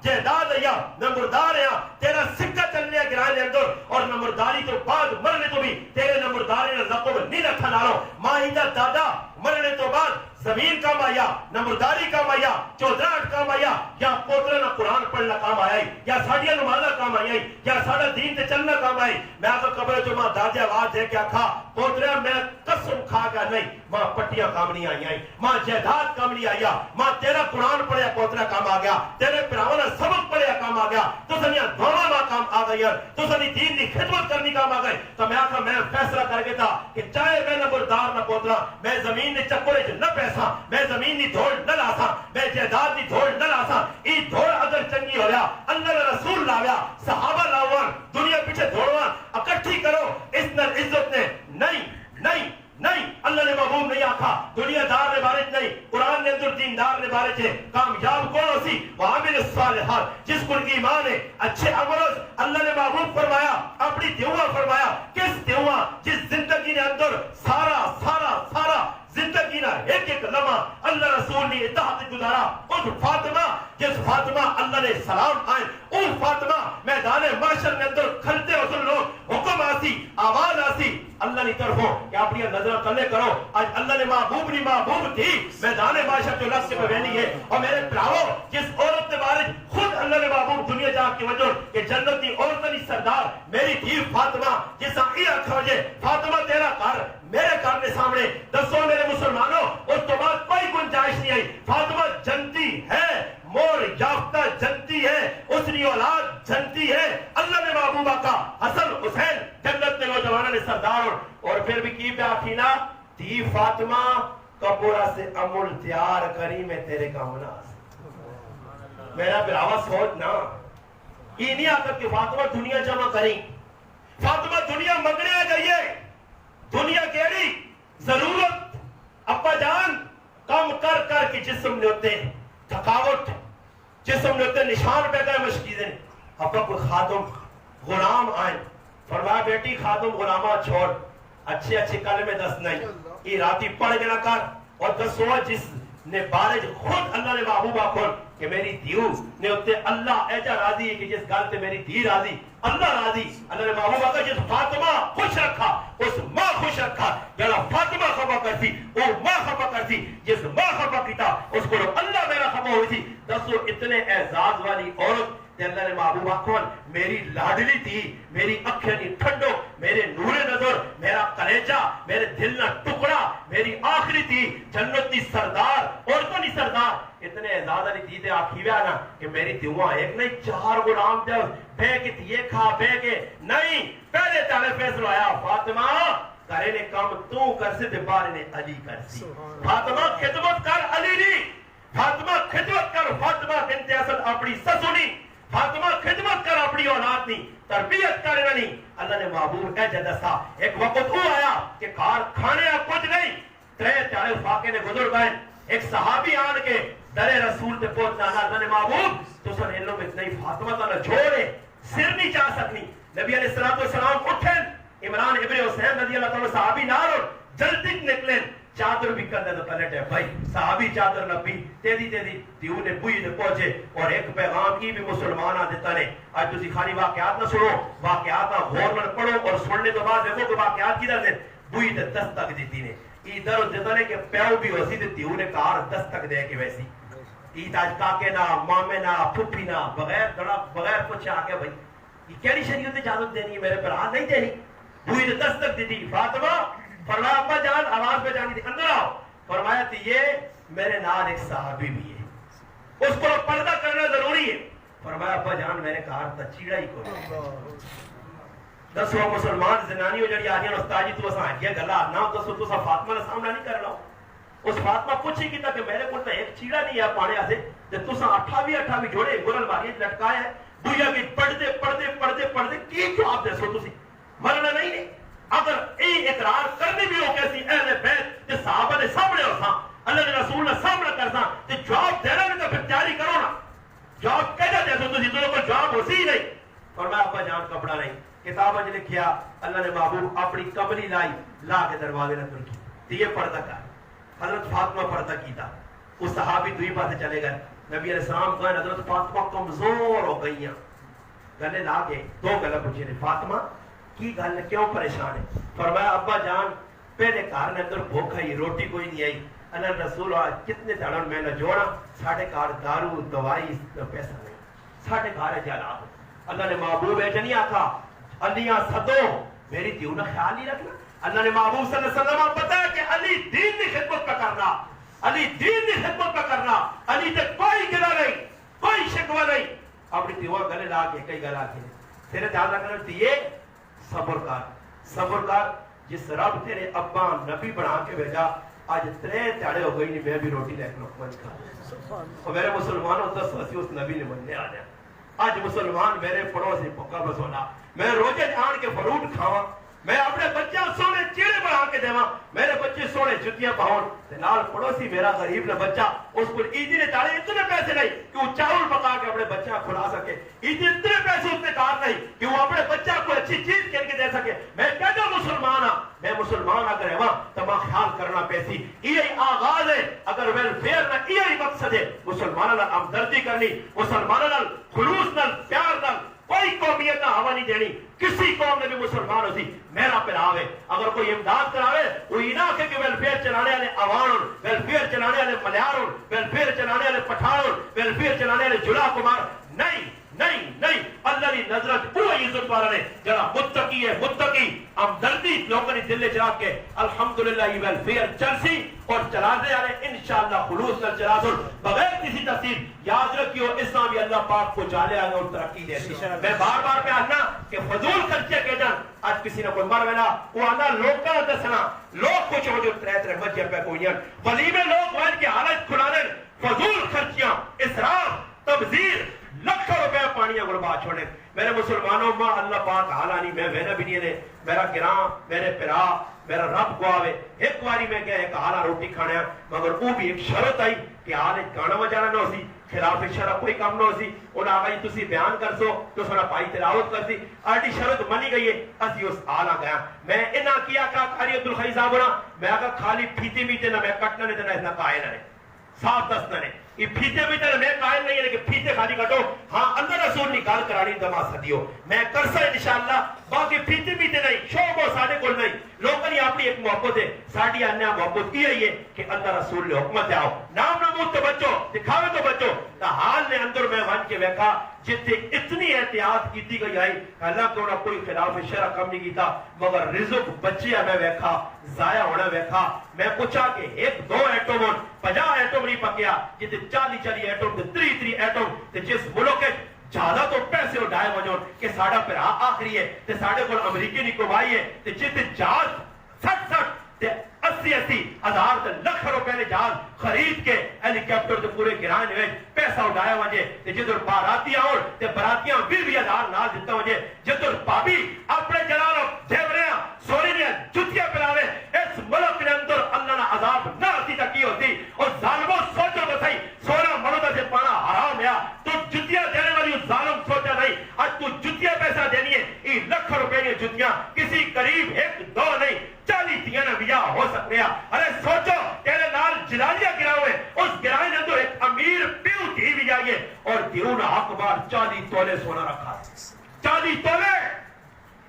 جائیداد ہے نمبردار ہے تیرا سکہ چلنے گرانے اندر اور نمبرداری تو بعد مرنے تو بھی تیرے نمبرداری نے لقب نہیں رکھا نالو ماہی دا دادا مرنے تو بعد زمین کام آیا نمبرداری کام آیا چودراہٹ کام آیا یا پوترے نہ قرآن پڑھنا کام آیا یا ساڑیاں نمازہ کام آیا یا ساڑا دین تے چلنا کام آیا میں آقا قبر جو ماں دادی آواز دے کیا کھا پوترے میں قسم کھا گا نہیں ماں پٹیاں کام نہیں آئی ماں جہداد کام نہیں آیا ماں تیرا قرآن پڑھیا پوترے کام آ گیا تیرے پراونا سبق پڑھیا کام آ گیا تو سنیا دھوما ماں کام آ گئی تو سنی دین دی خدمت کرنی کام آ گئی تو میں آقا میں فیصلہ کر کے تھا کہ چاہے میں نمبردار نہ پوترا میں زمین نے چکرے جو نہ پیسا میں زمین دی دھوڑ نہ لاسا میں جہداد دی دھوڑ نہ لاسا ای دھوڑ اگر چنگی ہو رہا اللہ رسول لاویا صحابہ لاوان دنیا پیچھے دھوڑوان اکٹھی کرو اس نر عزت نے نہیں اللہ نے محبوب نہیں آکھا دنیا دار نے بارش نہیں قرآن نے اندر دیندار نے بارش ہے کامیاب کون ہو سی وعامل الصالحات جس کو ایمان ہے اچھے عمل اللہ نے محبوب فرمایا اپنی دیوہ فرمایا کس دیوہ جس زندگی نے اندر سارا زندگی نہ ایک لمحہ اللہ رسول نے اطاعت گزارا اس فاطمہ جس فاطمہ اللہ نے سلام آئے اس فاطمہ میدان معاشر میں اندر کھلتے حسن لوگ حکم آسی آواز آسی اللہ نے طرفوں کہ اپنی نظر کلے کرو آج اللہ نے محبوب تھی میدان معاشر جو لفظ پہ بینی ہے اور میرے پراؤ جس عورت نے بارش خود اللہ نے محبوب دنیا جا کی وجہ کہ جنت کی عورت نہیں سردار میری تھی فاطمہ جس آئی رکھا وجہ فاطمہ تیرا کار میرے کار کے سامنے دسو میرے مسلمانوں اس تو بعد کوئی گنجائش نہیں آئی فاطمہ جنتی ہے مور یافتہ جنتی ہے اس نے اولاد جنتی ہے اللہ نے محبوبہ کا حسن حسین جنت میں نوجوانوں نے سردار اور پھر بھی کی پہ آخینا تھی فاطمہ کپورا سے امول تیار کری میں تیرے کا مناس میرا براوا سوچنا یہ نہیں آتا کہ فاطمہ دنیا جمع کریں فاطمہ دنیا مگنے آ جائیے دنیا کیڑی ضرورت ابا جان کام کر کے جسم نے ہوتے تھکاوٹ جسم نے ہوتے نشان پہ گئے مشکیزیں ابا کوئی خادم غلام آئیں فرمایا بیٹی خادم غلامہ چھوڑ اچھے کلمے دس نہیں یہ راتی پڑھ گنا کر اور دسو جس نے بارج خود اللہ نے محبوبہ کھول کہ میری دیو نے ہوتے اللہ ایجا راضی ہے کہ جس گل تے میری دی راضی اللہ راضی اللہ نے محبوبہ کا جس فاطمہ خوش رکھا اس ماں خوش رکھا جڑا فاطمہ خفا کرتی وہ ماں خفا کرتی جس ماں خفا کیتا اس کو اللہ میرا خفا ہوئی تھی دسو اتنے اعزاز والی عورت تے اللہ نے محبوبہ کھول میری لاڈلی تھی میری اکھیں نہیں ٹھنڈو میرے نور نظر میرا کلیجہ میرے دل نہ ٹکڑا میری آخری تھی جنت کی سردار عورتوں نہیں سردار اتنے اعزاز والی تھی تے آخی ویا نا کہ میری دیواں ایک نہیں 4 غلام تے بے کے یہ کھا بے کے نہیں پہلے تعالی فیصلہ آیا فاطمہ کرے نے کام تو کر سے تے بارے نے علی کر سی فاطمہ خدمت کر علی نہیں فاطمہ خدمت کر فاطمہ بنت اسد اپنی سسونی فاطمہ خدمت کر اپنی اولاد نہیں تربیت کرنا نہیں اللہ نے محبوب ہے جدسا ایک وقت وہ آیا کہ کھانے اب کچھ نہیں 3 فاقے نے گزر گئے ایک صحابی آن کے در رسول تے پہنچنا اللہ نے محبوب تو سن علم میں نہیں فاطمہ تا نہ چھوڑے سر نہیں چاہ سکنی نبی علیہ السلام اٹھن عمران ابن حسین رضی اللہ تعالی صحابی نال جلدی نکلیں چادر بھی کرنے تو پلٹے بھائی صحابی چادر نبی تیدی دیو نے بوئی نے پہنچے اور ایک پیغام کی بھی مسلمان دیتا نے آج تسی خالی واقعات نہ سنو واقعات نہ غور نہ پڑھو اور سننے تو بعد دیکھو کہ واقعات کی در بوئی نے دستک دیتی نے ادھر دیتا نے کہ پیو بھی ہوسی تے دیو نے کار دستک دے کے ویسی عید آج کاکے نہ مامے نہ پھپھی نہ بغیر دڑک بغیر کچھ آ کے بھائی یہ کیڑی شریعت اجازت دینی ہے میرے پر ہاتھ نہیں دینی بوئی نے دستک دیتی فاطمہ فرمایا ابا جان آواز پہ جانی تھی اندر آؤ فرمایا تھی یہ میرے نال ایک صحابی بھی ہے اس کو پردہ کرنا ضروری ہے فرمایا ابا جان میرے کار تا چیڑا ہی کوئی دسو مسلمان زنانیوں جڑی آدھی استاد جی تو اساں آگیا گلا نہ دسو تو سا فاطمہ کا سامنا نہیں کر رہا اس فاطمہ کچھ ہی کیتا کہ میرے کو ایک چیڑا نہیں ہے پانے سے تے تو سا 28 جوڑے گورل ماری لٹکائے ہیں بویا کی پڑھتے کی جواب دسو تسی مرنا نہیں اگر یہ اقرار کرنے بھی ہو کیسی اہل بیت جو صحابہ نے سامنے ہو سا اللہ کے رسول نے سامنے کر سا تو جواب دینا بھی تو پھر تیاری کرو نا جواب کہہ جاتے ہیں تو دونوں کو جواب ہو سی نہیں اور میں ابا جان کپڑا نہیں کتاب اج لکھیا اللہ نے محبوب اپنی کملی لائی لا کے دروازے اندر کی دیے پردہ کر حضرت فاطمہ پردہ کیتا وہ صحابی دوئی پاسے چلے گئے نبی علیہ السلام کہا حضرت فاطمہ کمزور ہو گئی ہیں گلے لا کے دو گلے پوچھے نے فاطمہ کی گل کیوں پریشان ہے فرمایا ابا جان پہلے گھر نے اندر بھوک ہے روٹی کوئی نہیں آئی اللہ رسول کتنے دڑوں میں نہ جوڑا ساڑھے گھر دارو دوائی پیسہ نہیں ساڑھے گھر جلاب اللہ نے محبوب ہے جنہیں آکھا علیاں صدو میری دیو نہ خیال ہی رکھنا اللہ نے محبوب صلی اللہ علیہ وسلم پتا ہے کہ علی دین کی خدمت پہ کرنا علی دین کی خدمت پہ کرنا علی تے کوئی گلا نہیں کوئی شکوہ نہیں اپنی دیوہ گلے لا کے کئی گلا کے تیرے دھیان رکھنا دیئے صبر کر جس رب تیرے ابا نبی بنا کے بھیجا آج ترے تیڑے ہو گئی نہیں میں بھی روٹی لے کے لقمہ کھا اور میرے مسلمانوں 10 وسی اس نبی نے مننے آ جائے آج مسلمان میرے پڑوسی پکا بسونا میں روزے جان کے فروٹ کھاواں میں اپنے بچے سونے چیڑے بنا کے دیواں میرے بچے سونے جتیاں پاؤں نال پڑوسی میرا غریب نہ بچہ اس کو عیدی نے داڑے اتنے پیسے نہیں کہ وہ چاول پکا کے اپنے بچہ کھلا سکے عیدی اتنے پیسے اس نے کار نہیں کہ وہ اپنے بچہ کو اچھی چیز کر کے دے سکے میں کہتا مسلمان ہاں میں مسلمان اگر ہے وہاں تو میں خیال کرنا پیسی یہ آغاز ہے اگر ویلفیئر نہ یہ مقصد ہے مسلمانوں نال ہمدردی کرنی مسلمانوں نال خلوص نال پیار نال کوئی قومیت نہ ہوا نہیں دینی کسی قوم نے بھی مسلمان ہوتی میرا پہراوے اگر کوئی امداد کراوے وہ علاقے کے ویلفیئر چلانے والے عوام ویلفیئر چلانے والے ملیار ویلفیئر چلانے والے پٹھان ویلفیئر چلانے والے جلا کمار نہیں نہیں نہیں اللہ کی نظرت وہ عزت والا نے جڑا متقی ہے متقی ہمدردی لوگوں نے دل چلا کے الحمدللہ یہ ویلفیئر چلسی اور چلا دے والے انشاءاللہ خلوص نال چلا دو بغیر کسی تفصیل یاد رکھیو اسلام بھی اللہ پاک کو چالے آگے اور ترقی دے میں بار بار پہ آنا کہ فضول خرچے کے جان آج کسی نے کوئی مر ویلا وہ آنا لوگ کا دسنا لوگ کچھ ہو جو ترے مجھے پہ کوئی ولیمے لوگ وائن کی حالت کھلانے فضول خرچیاں اسراف تبذیر لکھوں روپے پانیاں گربا چھوڑے میرے مسلمانوں ماں اللہ پاک حالانی میں وینا بھی نہیں دے میرا گرام میرے پرا میرا رب کو آوے ایک واری میں گیا ایک حالہ روٹی کھانے مگر وہ بھی ایک شرط آئی کہ حال ایک گانا بجانا نہ ہو سی خلاف شرع کوئی کام نہ ہو سی انہوں آگئی تسی بیان کر سو تو سنا پائی تلاوت کر سی آٹی شرط منی گئی ہے اسی اس حالہ گیا میں انہا کیا کہا کھاری عبدالخی صاحب ہونا میں آگا خالی پھیتی میتے نہ میں کٹنا نہیں دینا اتنا قائل ہے صاف دستہ نے یہ پھیتے میتے میں قائل نہیں ہے لیکن پھیتے خالی کٹو ہاں اللہ رسول نکال کرانی دما صدیو میں کرسا انشاءاللہ باقی پھیتے میتے نہیں شوق ساڑھے کل نہیں لوگوں نے اپنی ایک محبت ہے ساڑھی انیا محبت کی ہے کہ اللہ رسول نے حکمت آؤ نام نمود تو بچو دکھاوے تو بچو تا حال نے اندر میں ون کے ویکھا جتے اتنی احتیاط کیتی گئی آئی اللہ کو نہ کوئی خلاف شرع کم نہیں کیتا مگر رزق بچیا میں ویکھا ضائع ہونا ویکھا میں پوچھا کہ ایک دو ایٹم 50 ایٹم نہیں پکیا جتے 40 ایٹم 30 ایٹم تے جس ملک کے زیادہ تو پیسے اٹھائے وجہ کہ ساڑھا پر آخری ہے تے ساڑھے کو امریکی نہیں کمائی ہے تے جتے جہاز 60 تے 80 ہزار تے لکھ روپے نے جہاز خرید کے ہیلی کاپٹر تے پورے گران میں پیسہ اٹھایا وجہ تے جدر باراتی آؤ تے براتیاں 20 ہزار نال دیتا وجہ جدر بابی اپنے جلالوں جیوریاں سوری نے جتیاں پلاوے اس ملک نے اندر اللہ نہ عذاب نہ آتی تکی ہوتی اور ظالموں سوچو تو صحیح سونا مردہ سے پانا حرام ہے تو جتیاں دینے والی ظالم سوچا نہیں آج تو جتیاں پیسہ دینی ہے یہ لکھ روپے کی جتیاں کسی قریب ایک دو نہیں 40 دیاں بیاہ ہو سکتے ہیں ارے سوچو تیرے نال جلالیاں گرا ہوئے اس گرائے نے اندر ایک امیر پیو تھی بھی جائیے اور دیون حق بار 40 تولے سونا رکھا 40 تولے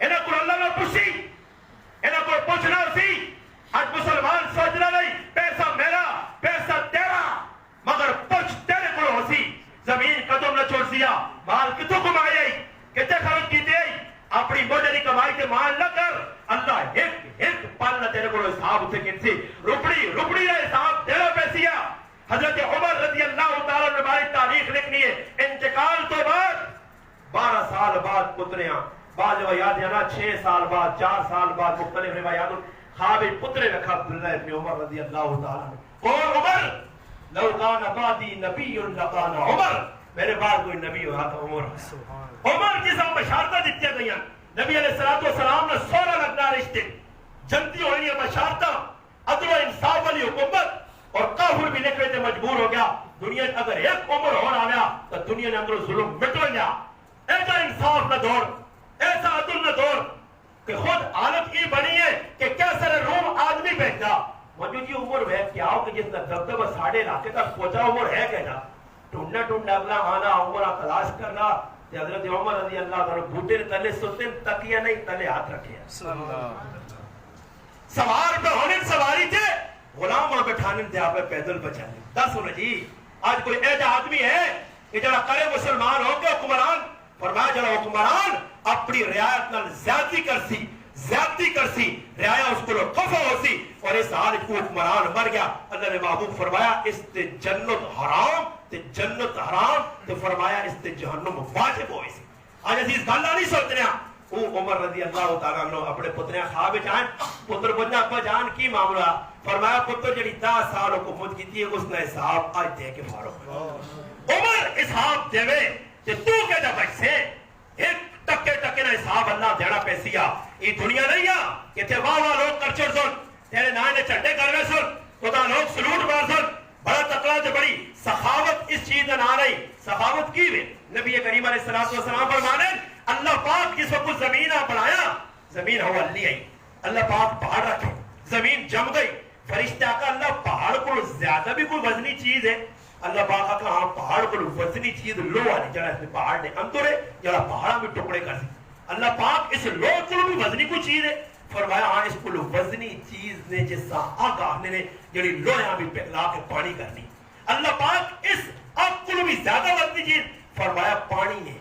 انہیں کو اللہ نے پوچھی انہیں کو پوچھنا سی آج مسلمان سوچنا نہیں پیسہ میرا پیسہ تیرا مگر پوچھ تیرے کو ہو سی زمین قدم نہ چھوڑ سیا مال کتوں کمائی آئی کتے خرچ کی دے اپنی موجودی کمائی تے مال نہ کر اللہ ایک پل نہ تیرے کو حساب اسے کنسی رپڑی رہے حساب تیرا پیسیا حضرت عمر رضی اللہ تعالیٰ نے ہماری تاریخ لکھنی ہے انتقال تو بعد 12 سال بعد پتریاں بعض روایات ہے نا 6 سال بعد 4 سال بعد مختلف روایات خواب پترے رکھا عبداللہ ابن عمر رضی اللہ تعالیٰ کون عمر لو کان بعدی نبی لکان عمر میرے بعد کوئی نبی ہوا تھا عمر جسا بشارتہ دیتے گئی نبی علیہ السلام نے 16 لگنا رشتے جنتی ہوئی بشارتہ عدل و انصاف والی حکومت اور کافر بھی لکھنے سے مجبور ہو گیا دنیا اگر ایک عمر ہو رہا گیا تو دنیا نے اندر ظلم مٹ گیا ایسا انصاف نہ دوڑ ایسا عدل نہ دور کہ خود حالت یہ بنی ہے کہ کیسر روم آدمی بھیجا منجو جی عمر ہے کیا ہو کہ جس کا دبدبہ ساڑھے علاقے تک پہنچا عمر ہے کہنا ٹونڈا ٹونڈا اگلا آنا عمرہ تلاش کرنا کہ حضرت عمر رضی اللہ تعالیٰ بھوٹے تلے سوتے تکیہ نہیں تلے ہاتھ رکھے سوار پہ ہونے سواری تھے غلام وہاں بٹھانے دے آپ پیدل بچانے دس ہونا جی آج کوئی ایجا آدمی ہے کہ جڑا کرے مسلمان ہو کے حکمران فرمایا جڑا حکمران اپنی رعایت نال زیادتی کرسی رعایا اس کو خفا ہو سی اور اس حال کو حکمران مر گیا اللہ نے محبوب فرمایا اس تے جنت حرام تے جنت حرام تے فرمایا اس تے جہنم واجب ہوئی سی آج عزیز گاللہ نہیں سوچنے وہ عمر رضی اللہ تعالیٰ عنہ اپنے پتریں خواب جائیں پتر بننا ابا جان کی معاملہ فرمایا پتر جڑی 10 سال حکومت کی ہے اس نے حساب آج دے کے فارغ عمر حساب دے وے کہ تو کہ جب سے ایک ٹکے نہ حساب اللہ دینا پیسیا یہ دنیا نہیں ہے کہ تے واہ لوگ کرچر سن تیرے نائے چڈے کروے سن خدا لوگ سلوٹ مار سن بڑا تکڑا جو بڑی سخاوت اس چیز نہ آ رہی سخاوت کی وے نبی کریم علیہ السلام فرمانے اللہ پاک جس وقت زمین بنایا زمین ہوا لی آئی اللہ پاک پہاڑ رکھے زمین جم گئی فرشتہ کا اللہ پہاڑ کو زیادہ بھی کوئی وزنی چیز ہے اللہ پاک کا ہاں پہاڑ کو وزنی چیز لو آنی جڑا اس میں پہاڑ نے اندر ہے جڑا پہاڑا میں ٹکڑے کر سی اللہ پاک اس لو کو بھی وزنی کو چیز ہے فرمایا ہاں اس کو وزنی چیز نے جیسا آگاہ نے جڑی لوہاں بھی پہلا کے پانی کرنی اللہ پاک اس آگ کو بھی زیادہ وزنی چیز فرمایا پانی نے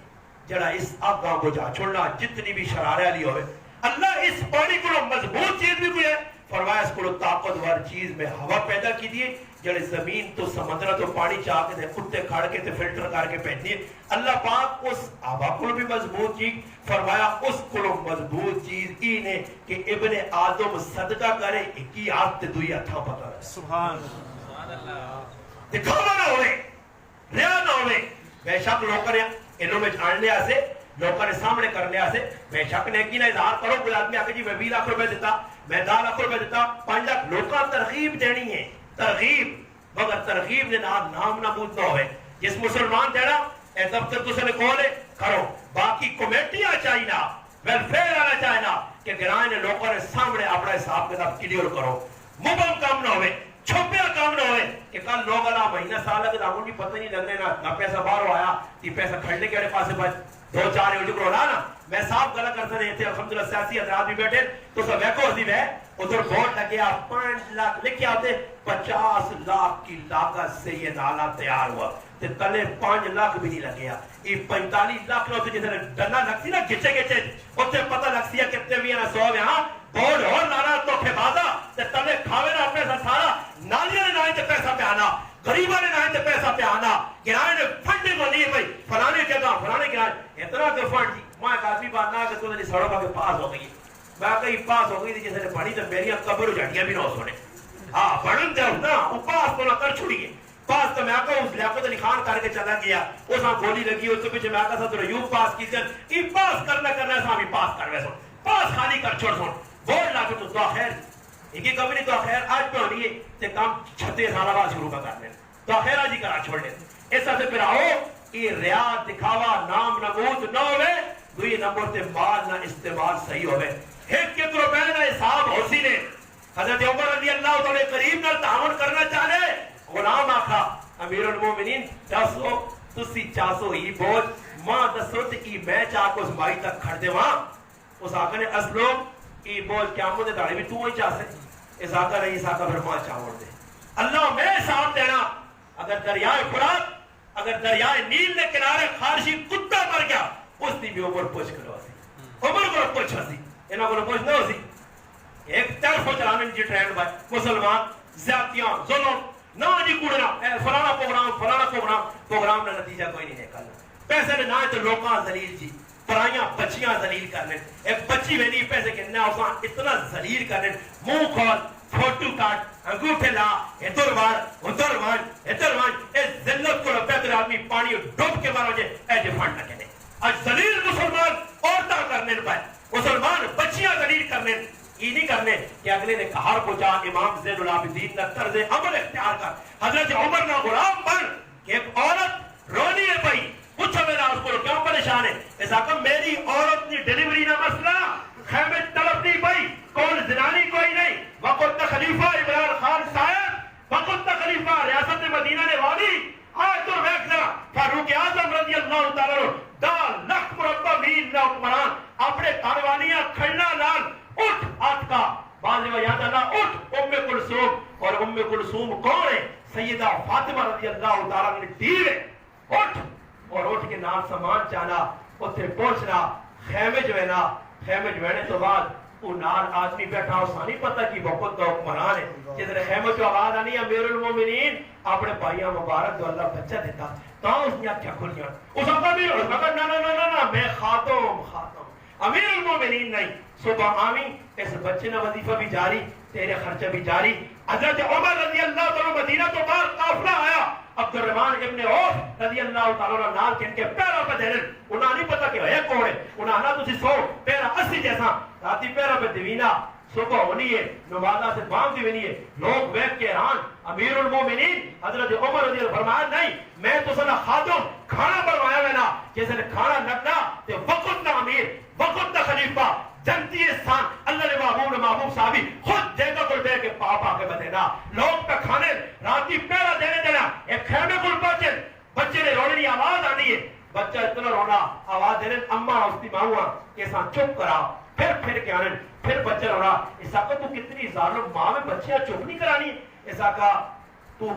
جڑا اس آگاہ کو جا چھوڑنا جتنی بھی شرارے علی ہوئے اللہ اس پانی کو مضبوط چیز بھی کوئی ہے فرمایا اس کو طاقتور چیز میں ہوا پیدا کی دیئے جڑے زمین تو سمندر تو پانی چاہ کے دے کتے کھڑ کے تے فلٹر کر کے پہن دیئے اللہ پاک اس آبا کو بھی مضبوط چیز فرمایا اس کو مضبوط چیز ہی نے کہ ابن آدم صدقہ کرے ایکی آت تے دوئی اتھا پتا ہے سبحان اللہ دکھاوا نہ ہوئے ریا نہ ہوئے بے شک لوگ کریں انہوں میں جھاڑ لیا سے لوگوں نے سامنے کر لیا سے بے شک نے کی نہ اظہار کرو کوئی آدمی آکے جی میں 20 لاکھ روپے دیتا میں 10 لاکھ روپے دیتا 5 لاکھ لوگوں ترغیب دینی ہے ترغیب مگر ترغیب نے نام نمود نہ ہوئے جس مسلمان دینا اے دفتر تو سے کھولے کرو باقی کمیٹیاں چاہینا ویلفیئر آنا چاہینا کہ گرائن لوگوں نے سامنے اپنا حساب کتاب کلیئر کرو مبہم کام نہ ہوئے چھپیا کام نہ ہوئے کہ کل لوگ اللہ مہینہ سال لگے دامون بھی پتہ نہیں لگنے نہ پیسہ باہر آیا تی پیسہ کھڑنے کے پاسے بچ 2-4 اٹھو کرو نا میں صاحب گلہ کرتے رہے تھے الحمدللہ سیاسی حضرات بھی بیٹھے تو سب ایکو حضیب ہے ادھر بورڈ لگیا 5 لاکھ لکھے آتے 50 لاکھ کی لاگت سے یہ نالا تیار ہوا تے تلے 5 لاکھ بھی نہیں لگیا یہ 45 لاکھ نہ ہوتے جیسے ڈنا لگتی نا گچے گچے ہوتے پتہ لگتی ہے کتنے بھی ہے نا 100 یہاں بورڈ اور نالا تو کھبازا تے تلے کھاوے نا پیسہ سارا نالیاں نے نائیں تے پیسہ پہ آنا غریبہ نے نائیں تے پیسہ پہ آنا گرائے نے فنڈنگ ہونی ہے بھائی فلانے جگہ فلانے گرائے اتنا کہ فنڈ میں ایک آدمی بات نہ کہ تو نے سڑکوں کے پاس ہو گئی میں کہیں پاس ہو گئی تھی جیسے نے پڑھی تو میری قبر جھڑیاں بھی نہ ہو سونے ہاں پڑھن دے ہوتا وہ پاس تو نہ کر چھوڑیے پاس تو میں آقا اس لیاقت علی خان کر کے چلا گیا اس ہاں گولی لگی اس کے پیچھے میں آقا سا تو ریوب پاس کی تھے یہ پاس کرنا سا ہمیں پاس کر ویسا پاس خالی کر چھوڑ سن ووٹ لا کے تو دعا خیر ایک ہی کبھی نہیں دعا خیر آج پہ ہونی ہے تے کام 36 سالہ بعد شروع کا کرنے دعا خیر آجی کرا چھوڑ لیں ایسا سے پھر آؤ یہ ریاض دکھاوا نام نمود نہ ہوئے دوئی نمبر تے مال نہ استعمال صحیح ہوئے ایک کے روپے نہ حساب ہوسی نے حضرت عمر رضی اللہ تعالی قریب نہ تعاون کرنا چاہے غلام آخا امیر المومنین 400 تسی 400 ہی بوجھ ماں دسو تے کی میں چاہ کو اس مائی تک کھڑ دے وہاں اس آقا نے اسلو ای بوجھ قیامت داڑی بھی تو ہی چاہ سے اس آقا نے اس آقا پھر ماں چاہوڑ دے اللہ میں حساب دینا اگر دریائے فرات اگر دریائے نیل نے کنارے خارشی کتا مر گیا اس دی بھی عمر پوچھ کرو سی عمر کو پوچھ سی انہوں کو پوچھ نہ ہو سی ایک طرف ہو چلانے جی ٹرینڈ بھائی مسلمان زیادتیاں ظلم نہ جی کوڑنا فلانا پروگرام نہ نتیجہ کوئی نہیں نکلنا پیسے نے نہ تو لوکاں ذلیل جی پرائیاں بچیاں ذلیل کرنے ایک بچی میں نہیں پیسے کہنا اساں اتنا ذلیل کرنے منہ کھول فوٹو کاٹ انگوٹھے لا ادھر وان اے ذلت کو بیت آدمی پانی ڈوب کے مارو جے اے ڈیفنڈ نہ کہنے آج ذلیل مسلمان عورتاں کرنے پائے مسلمان بچیاں ذلیل کرنے یہ نہیں کرنے کہ اگلے نے کہار کو جا امام زین العابدین نہ طرز عمل اختیار کر حضرت عمر نہ غلام بن کہ ایک عورت رونی ہے بھائی پوچھو میرا اس کو کیوں پریشان ہے؟ اس آقا میری عورت کی ڈیلیوری نہ مسئلہ خیمے طلب نہیں پئی کون زنانی کوئی نہیں وقت خلیفہ عمران خان صاحب وقت خلیفہ ریاست مدینہ نے والی آج تو ویکھنا فاروق اعظم رضی اللہ تعالیٰ عنہ 10 لاکھ مربع میل نہ حکمران اپنے کاروانیاں کھڑنا لال اٹھ آت کا بعض یاد اللہ اٹھ ام کلثوم اور ام کلثوم کون ہے؟ سیدہ فاطمہ رضی اللہ تعالیٰ عنہ دیو ہے اٹھ اور اٹھ کے نال سامان چانا اتنے پہنچنا خیمے جو ہے نا خیمے جو ہے تو بعد وہ نال آدمی بیٹھا اس نہیں پتا کہ وقت کا حکمران ہے جدھر خیمے جو آواز آنی امیر المومنین اپنے بھائیاں مبارک جو اللہ بچہ دیتا تو اس نے کیا کھل گیا اس وقت بھی اس وقت نا میں خاتم امیر المومنین نہیں صبح آمی اس بچے نے وظیفہ بھی جاری تیرے خرچہ بھی جاری حضرت عمر رضی اللہ تعالیٰ مدینہ تو بعد قافلہ آیا عبد الرحمن ابن عوف رضی اللہ تعالیٰ نال کے ان کے پیروں پہ دے انہاں نہیں پتا کہ ہے کون ہے انہاں نہ تسی سو پیرا 80 جیسا راتی پیروں پہ دیوینا صبح ہونی ہے نمازہ سے بام دیوینی ہے لوگ بیٹھ کے حیران امیر المومنین حضرت عمر رضی اللہ فرمایا نہیں میں تو سنا خاتم کھانا بنوایا میں نا جیسے کھانا لگنا تے وقت نہ امیر وقت نہ خلیفہ جنتی انسان اللہ نے محبوب صحابی خود جگہ کو دے کے پاپ آ کے بدینا لوگ پہ کھانے راتی پیرا دینے دینا ایک خیمے کو بچے بچے نے رونے کی آواز آنی ہے بچہ اتنا رونا آواز دینے اماں استی ماہوہاں کہ ساں چپ کرا پھر کے آنے پھر بچہ رونا اس آقا تو کتنی ظالم ماں میں بچیاں چپ نہیں کرانی اس آقا تو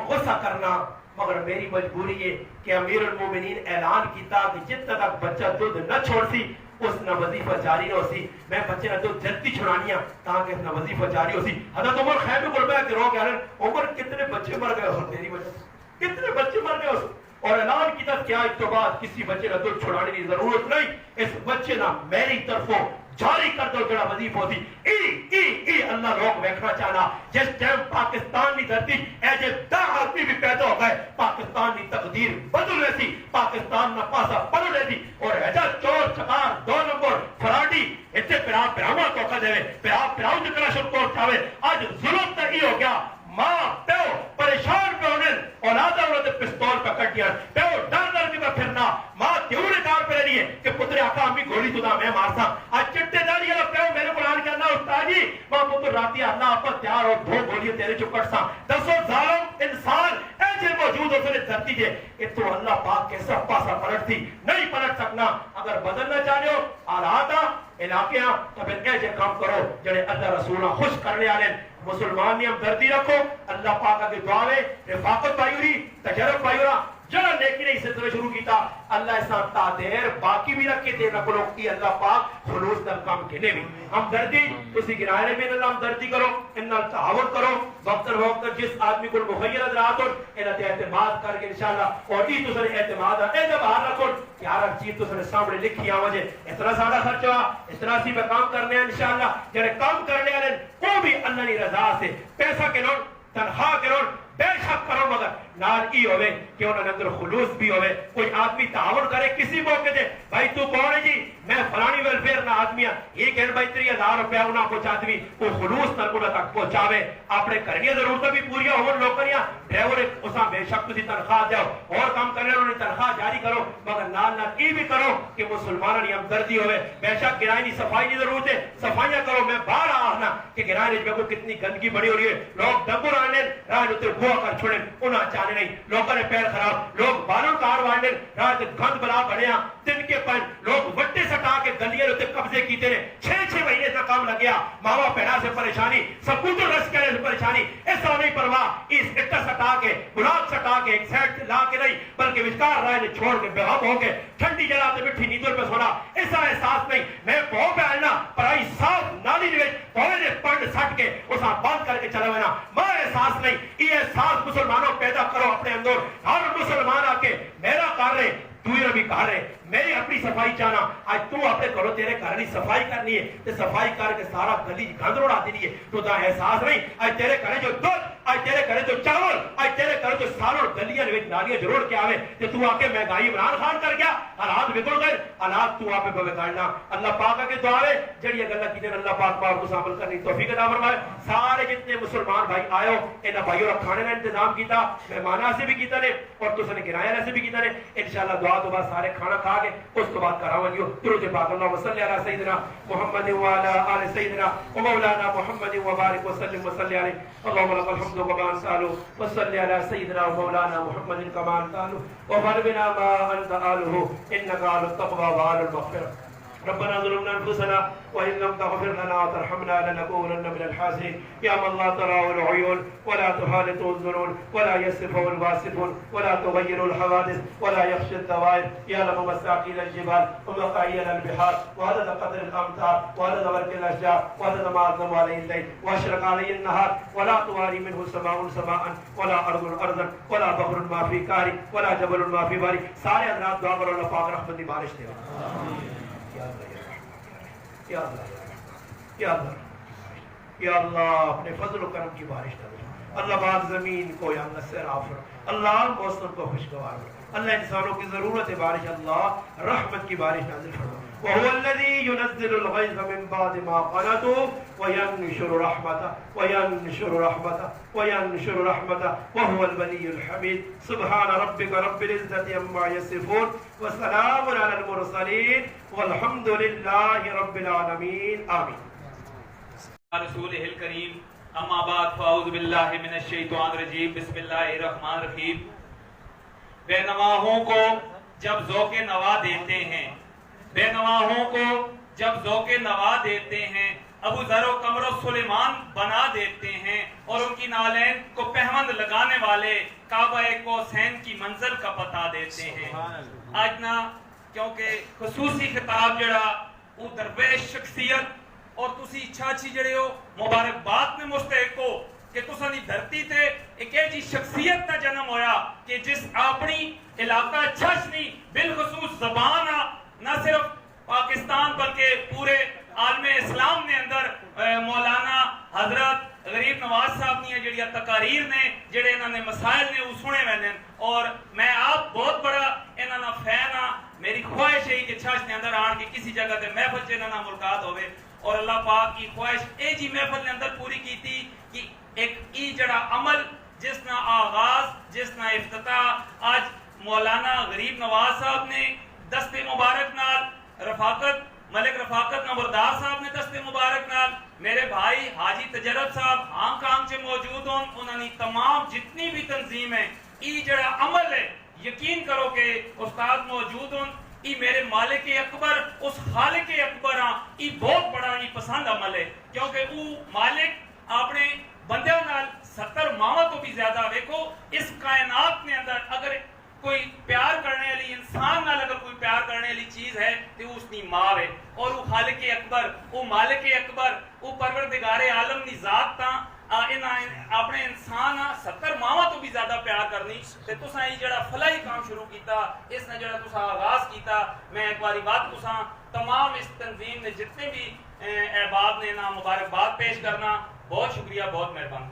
غصہ کرنا مگر میری مجبوری ہے کہ امیر المومنین اعلان کیتا کہ جتنا تک بچہ دودھ نہ چھوڑ سی اس نہ وظیفہ جاری نہ ہو سی میں بچے نہ دودھ جلدی چھڑانیاں تاکہ اس نہ وظیفہ جاری ہو سی حضرت عمر خیمے کو بیٹھ کے رو کے عمر کتنے بچے مر گئے اور تیری وجہ سے کتنے بچے مر گئے اور اعلان کی طرف کیا اس کے بعد کسی بچے نہ دودھ چھڑانے کی ضرورت نہیں اس بچے نہ میری طرفوں جاری کر دو جڑا وظیفہ ہوتی ای اللہ لوگ بیٹھنا چاہنا جس ٹائم پاکستان کی دھرتی ایجے 10 آدمی بھی پیدا ہو گئے پاکستان کی تقدیر بدل رہی تھی پاکستان نہ پاسا بدل رہی تھی اور ایجا چور چکار 2 نمبر فراڈی اتنے پراما توقع دے پراؤ جتنا شکر چاہے آج ظلم تک ہی ہو گیا ماں پیو پریشان پہ ہونے اولادہ انہوں نے پستول پہ کٹ دیا پیو ڈر کے پھرنا ماں تیورے دار پہ رہی ہے کہ پتر آقا امی گولی تو دا میں مارتا آج چٹے داری ہے پیو میرے قرآن کے اللہ استادی ماں پتر راتی اللہ آپ تیار ہو 2 گولی تیرے چکٹ سا دسو ظالم انسان ایسے موجود ہو سنے دھرتی کے کہ تو اللہ پاک کیسا پاسا پلٹ تھی نہیں پلٹ سکنا اگر بدلنا چاہے ہو آلاتہ علاقیاں تو پھر ایسے کام کرو جڑے اللہ رسولہ خوش کرنے آلیں مسلمان نے ہم دردی رکھو اللہ پاک کے دعوے رفاقت پائیوری تجرب پائیورا جڑا نیکی نے اس سے شروع کیتا اللہ ایسا تعدیر باقی بھی رکھے دے رکھو لوگ کی اللہ پاک خلوص در کام کنے بھی ہم دردی اسی گرائے میں اللہ ہم دردی کرو انہا تعاون کرو وقت وقت جس آدمی کو مخیر ادرات ہو انہا اعتماد کر کے انشاءاللہ اور ای تو سنے اعتماد ہے جب آر رکھو کہ ہر چیز تو سنے سامنے لکھی آمجھے اتنا سارا خرچ ہوا اتنا سی میں کام کرنے ہیں انشاءاللہ جنہیں کام کرنے ہیں وہ بھی اللہ نے رضا سے پیسہ کے لوگ تنخواہ کے لوگ بے شک کرو مگر نال ای ہوئے کہ انہوں نے اندر خلوص بھی ہوئے کوئی آدمی تعاون کرے کسی موقع دے بھائی تو کون ہے جی میں فلانی ویلفیئر نہ آدمی یہ کہن بھائی 30,000 روپیہ انہاں کچھ آدمی وہ خلوص تنکونہ تک پہنچاوے اپنے کرنی ضرورتیں بھی پوریا ہون لوکریاں ڈرائیور اساں بے شک تسی تنخواہ جاؤ اور کام کرنے انہوں نے تنخواہ جاری کرو مگر نال ای بھی کرو کہ مسلمانوں نے ہمدردی ہوئے بے شک گرائے کی صفائی کی ضرورت ہے صفائیاں کرو میں باہر آنا کہ گرائے میں کو کتنی گندگی بڑی ہو رہی ہے لوگ ڈبر آنے راہ اتر گوا کر چھوڑیں انہاں چاہنے نہیں لوگوں نے پیر خراب لوگ بالوں کار وارنے راہ گند بلا بڑھیا دن کے پن لوگ وٹے سٹا کے گلیاں اتنے قبضے کیتے نے 6 مہینے تک کام لگ گیا ماوا پیڑا سے پریشانی سکوٹر رس کرنے سے پریشانی ایسا نہیں پرواہ اس اٹا سٹا کے گلاب سٹا کے ایک سیٹ لا کے نہیں بلکہ وچکار رائے نے چھوڑ کے بے غم ہو کے ٹھنڈی جگہ تے مٹھی نیندر پہ سونا ایسا احساس نہیں میں بہت پہلنا پرائی صاف نالی دے پوے نے پنڈ سٹ کے اسا بند کر کے چلا ہونا ماں احساس نہیں یہ احساس مسلمانوں پیدا کرو اپنے اندر ہر مسلمان آ کے میرا کر رہے تو یہ بھی کہا رہے میری اپنی صفائی چاہنا آج تو اپنے کرو تیرے گھر صفائی کرنی ہے تے صفائی کر کے سارا گلی گند روڑا دینی ہے تو دا احساس نہیں آج تیرے گھر جو دودھ اج تیرے گھر جو چاول اج تیرے گھر جو سالوں گلیاں وچ نالیاں جوڑ کے آوے تے تو آ کے مہنگائی عمران خان کر گیا حالات بگڑ گئے حالات تو آپ پہ بگاڑنا اللہ پاک کے دعا ہے جڑی گلاں کیتے اللہ پاک پاک کو عمل کرنی توفیق عطا فرمائے سارے جتنے مسلمان بھائی آئے ہو انہاں بھائیوں کا کھانے کا انتظام کیتا مہماناں سے بھی کیتا نے اور تساں نے کرایہ سے بھی کیتا نے انشاءاللہ دعا تو بعد سارے کھانا کھا کے اس تو بعد کراون جو درود پاک اللهم صل علی سیدنا محمد وعلى آل سيدنا ومولانا محمد وبارك وسلم وصل عليه اللهم لك الحمد كما انزل وصل على سيدنا ومولانا محمد كما انزل وبلغنا ما انت اله انك على التقوى وعلى المغفرة ربنا ظلمنا انفسنا وان لم تغفر لنا وترحمنا لنكونن من الخاسرين يا من لا تراه العيون ولا تحالطه الظنون ولا يصفه الواصفون ولا تغير الحوادث ولا يخشى الدوائر يعلم مساقيل الجبال ومقاييل البحار وعدد قدر الامطار وعدد برق الاشجار وعدد ما اظلم عليه الليل واشرق عليه النهار ولا تواري منه سماء سماء ولا ارض ارضا ولا بحر ما في كاري ولا جبل ما في باري سارے حضرات دعا کرو اللہ پاک رحمت کی بارش دے آمین یا اللہ یا اللہ یا اللہ اپنے فضل و کرم کی بارش نازل اللہ بعد زمین کو یا اللہ سیراب فرما اللہ موسم کو خوشگوار فرما اللہ انسانوں کی ضرورت ہے بارش اللہ رحمت کی بارش نازل فرما وهو الذي ينزل الغيث من بعد ما قنطوا وينشر رحمته وينشر رحمته وينشر رحمته وهو الولي الحميد سبحان ربك رب العزة عما يصفون وسلام على المرسلين والحمد لله رب العالمين آمين رسوله الكريم اما بعد فاعوذ بالله من الشیطان الرجیم بسم اللہ الرحمن الرحیم بے نواحوں کو جب ذوق نوا دیتے ہیں بے نواحوں کو جب ذوق نوا دیتے ہیں ابو ذر و قمر و سلیمان بنا دیتے ہیں اور ان کی نالین کو پہوند لگانے والے کعبہ قوسین کی منزل کا بتا دیتے ہیں آج نا کیونکہ خصوصی خطاب جڑا وہ درویش شخصیت اور تسی چھاچی جڑے ہو مبارکباد میں مستحق ہو کہ تساں دی دھرتی تے ایک ایجی شخصیت کا جنم ہویا کہ جس اپنی علاقہ چھچنی بالخصوص زبان نہ صرف پاکستان بلکہ پورے عالم اسلام نے اندر مولانا حضرت غریب نواز صاحب نے جڑی تقاریر نے جڑے انہوں نے مسائل نے وہ سنے ہوئے ہیں اور میں آپ بہت بڑا انہوں نے فین ہاں میری خواہش ہے کہ چھچ نے اندر آن کے کسی جگہ تے محفل چ انہوں نے ملاقات ہوئے اور اللہ پاک کی خواہش اے جی محفل نے اندر پوری کی تھی کہ ایک ای جڑا عمل جس نہ آغاز جس نہ افتتاح آج مولانا غریب نواز صاحب نے دست مبارک نال رفاقت ملک رفاقت نمبردار صاحب نے دست مبارک نال میرے بھائی حاجی تجرب صاحب ہانگ کانگ سے موجود ہوں انہوں نے تمام جتنی بھی تنظیم ہیں ای جڑا عمل ہے یقین کرو کہ استاد موجود ہوں ای میرے مالک اکبر اس خالق اکبر ہاں ای بہت بڑا ای پسند عمل ہے کیونکہ وہ مالک اپنے بندیاں نال 70 ماواں تو بھی زیادہ دیکھو اس کائنات میں اندر اگر کوئی پیار کرنے والی انسان نال اگر کوئی پیار کرنے والی چیز ہے تو اس کی ماں ہے اور وہ خالق اکبر وہ مالک اکبر وہ پروردگار عالم دی ذات تا اپنے انسان 70 ماواں تو بھی زیادہ پیار کرنی تے تساں یہ جڑا فلاحی کام شروع کیتا اس نے جڑا تساں آغاز کیتا میں ایک باری بات تساں تمام اس تنظیم نے جتنے بھی احباب نے نا مبارکباد پیش کرنا بہت شکریہ بہت مہربان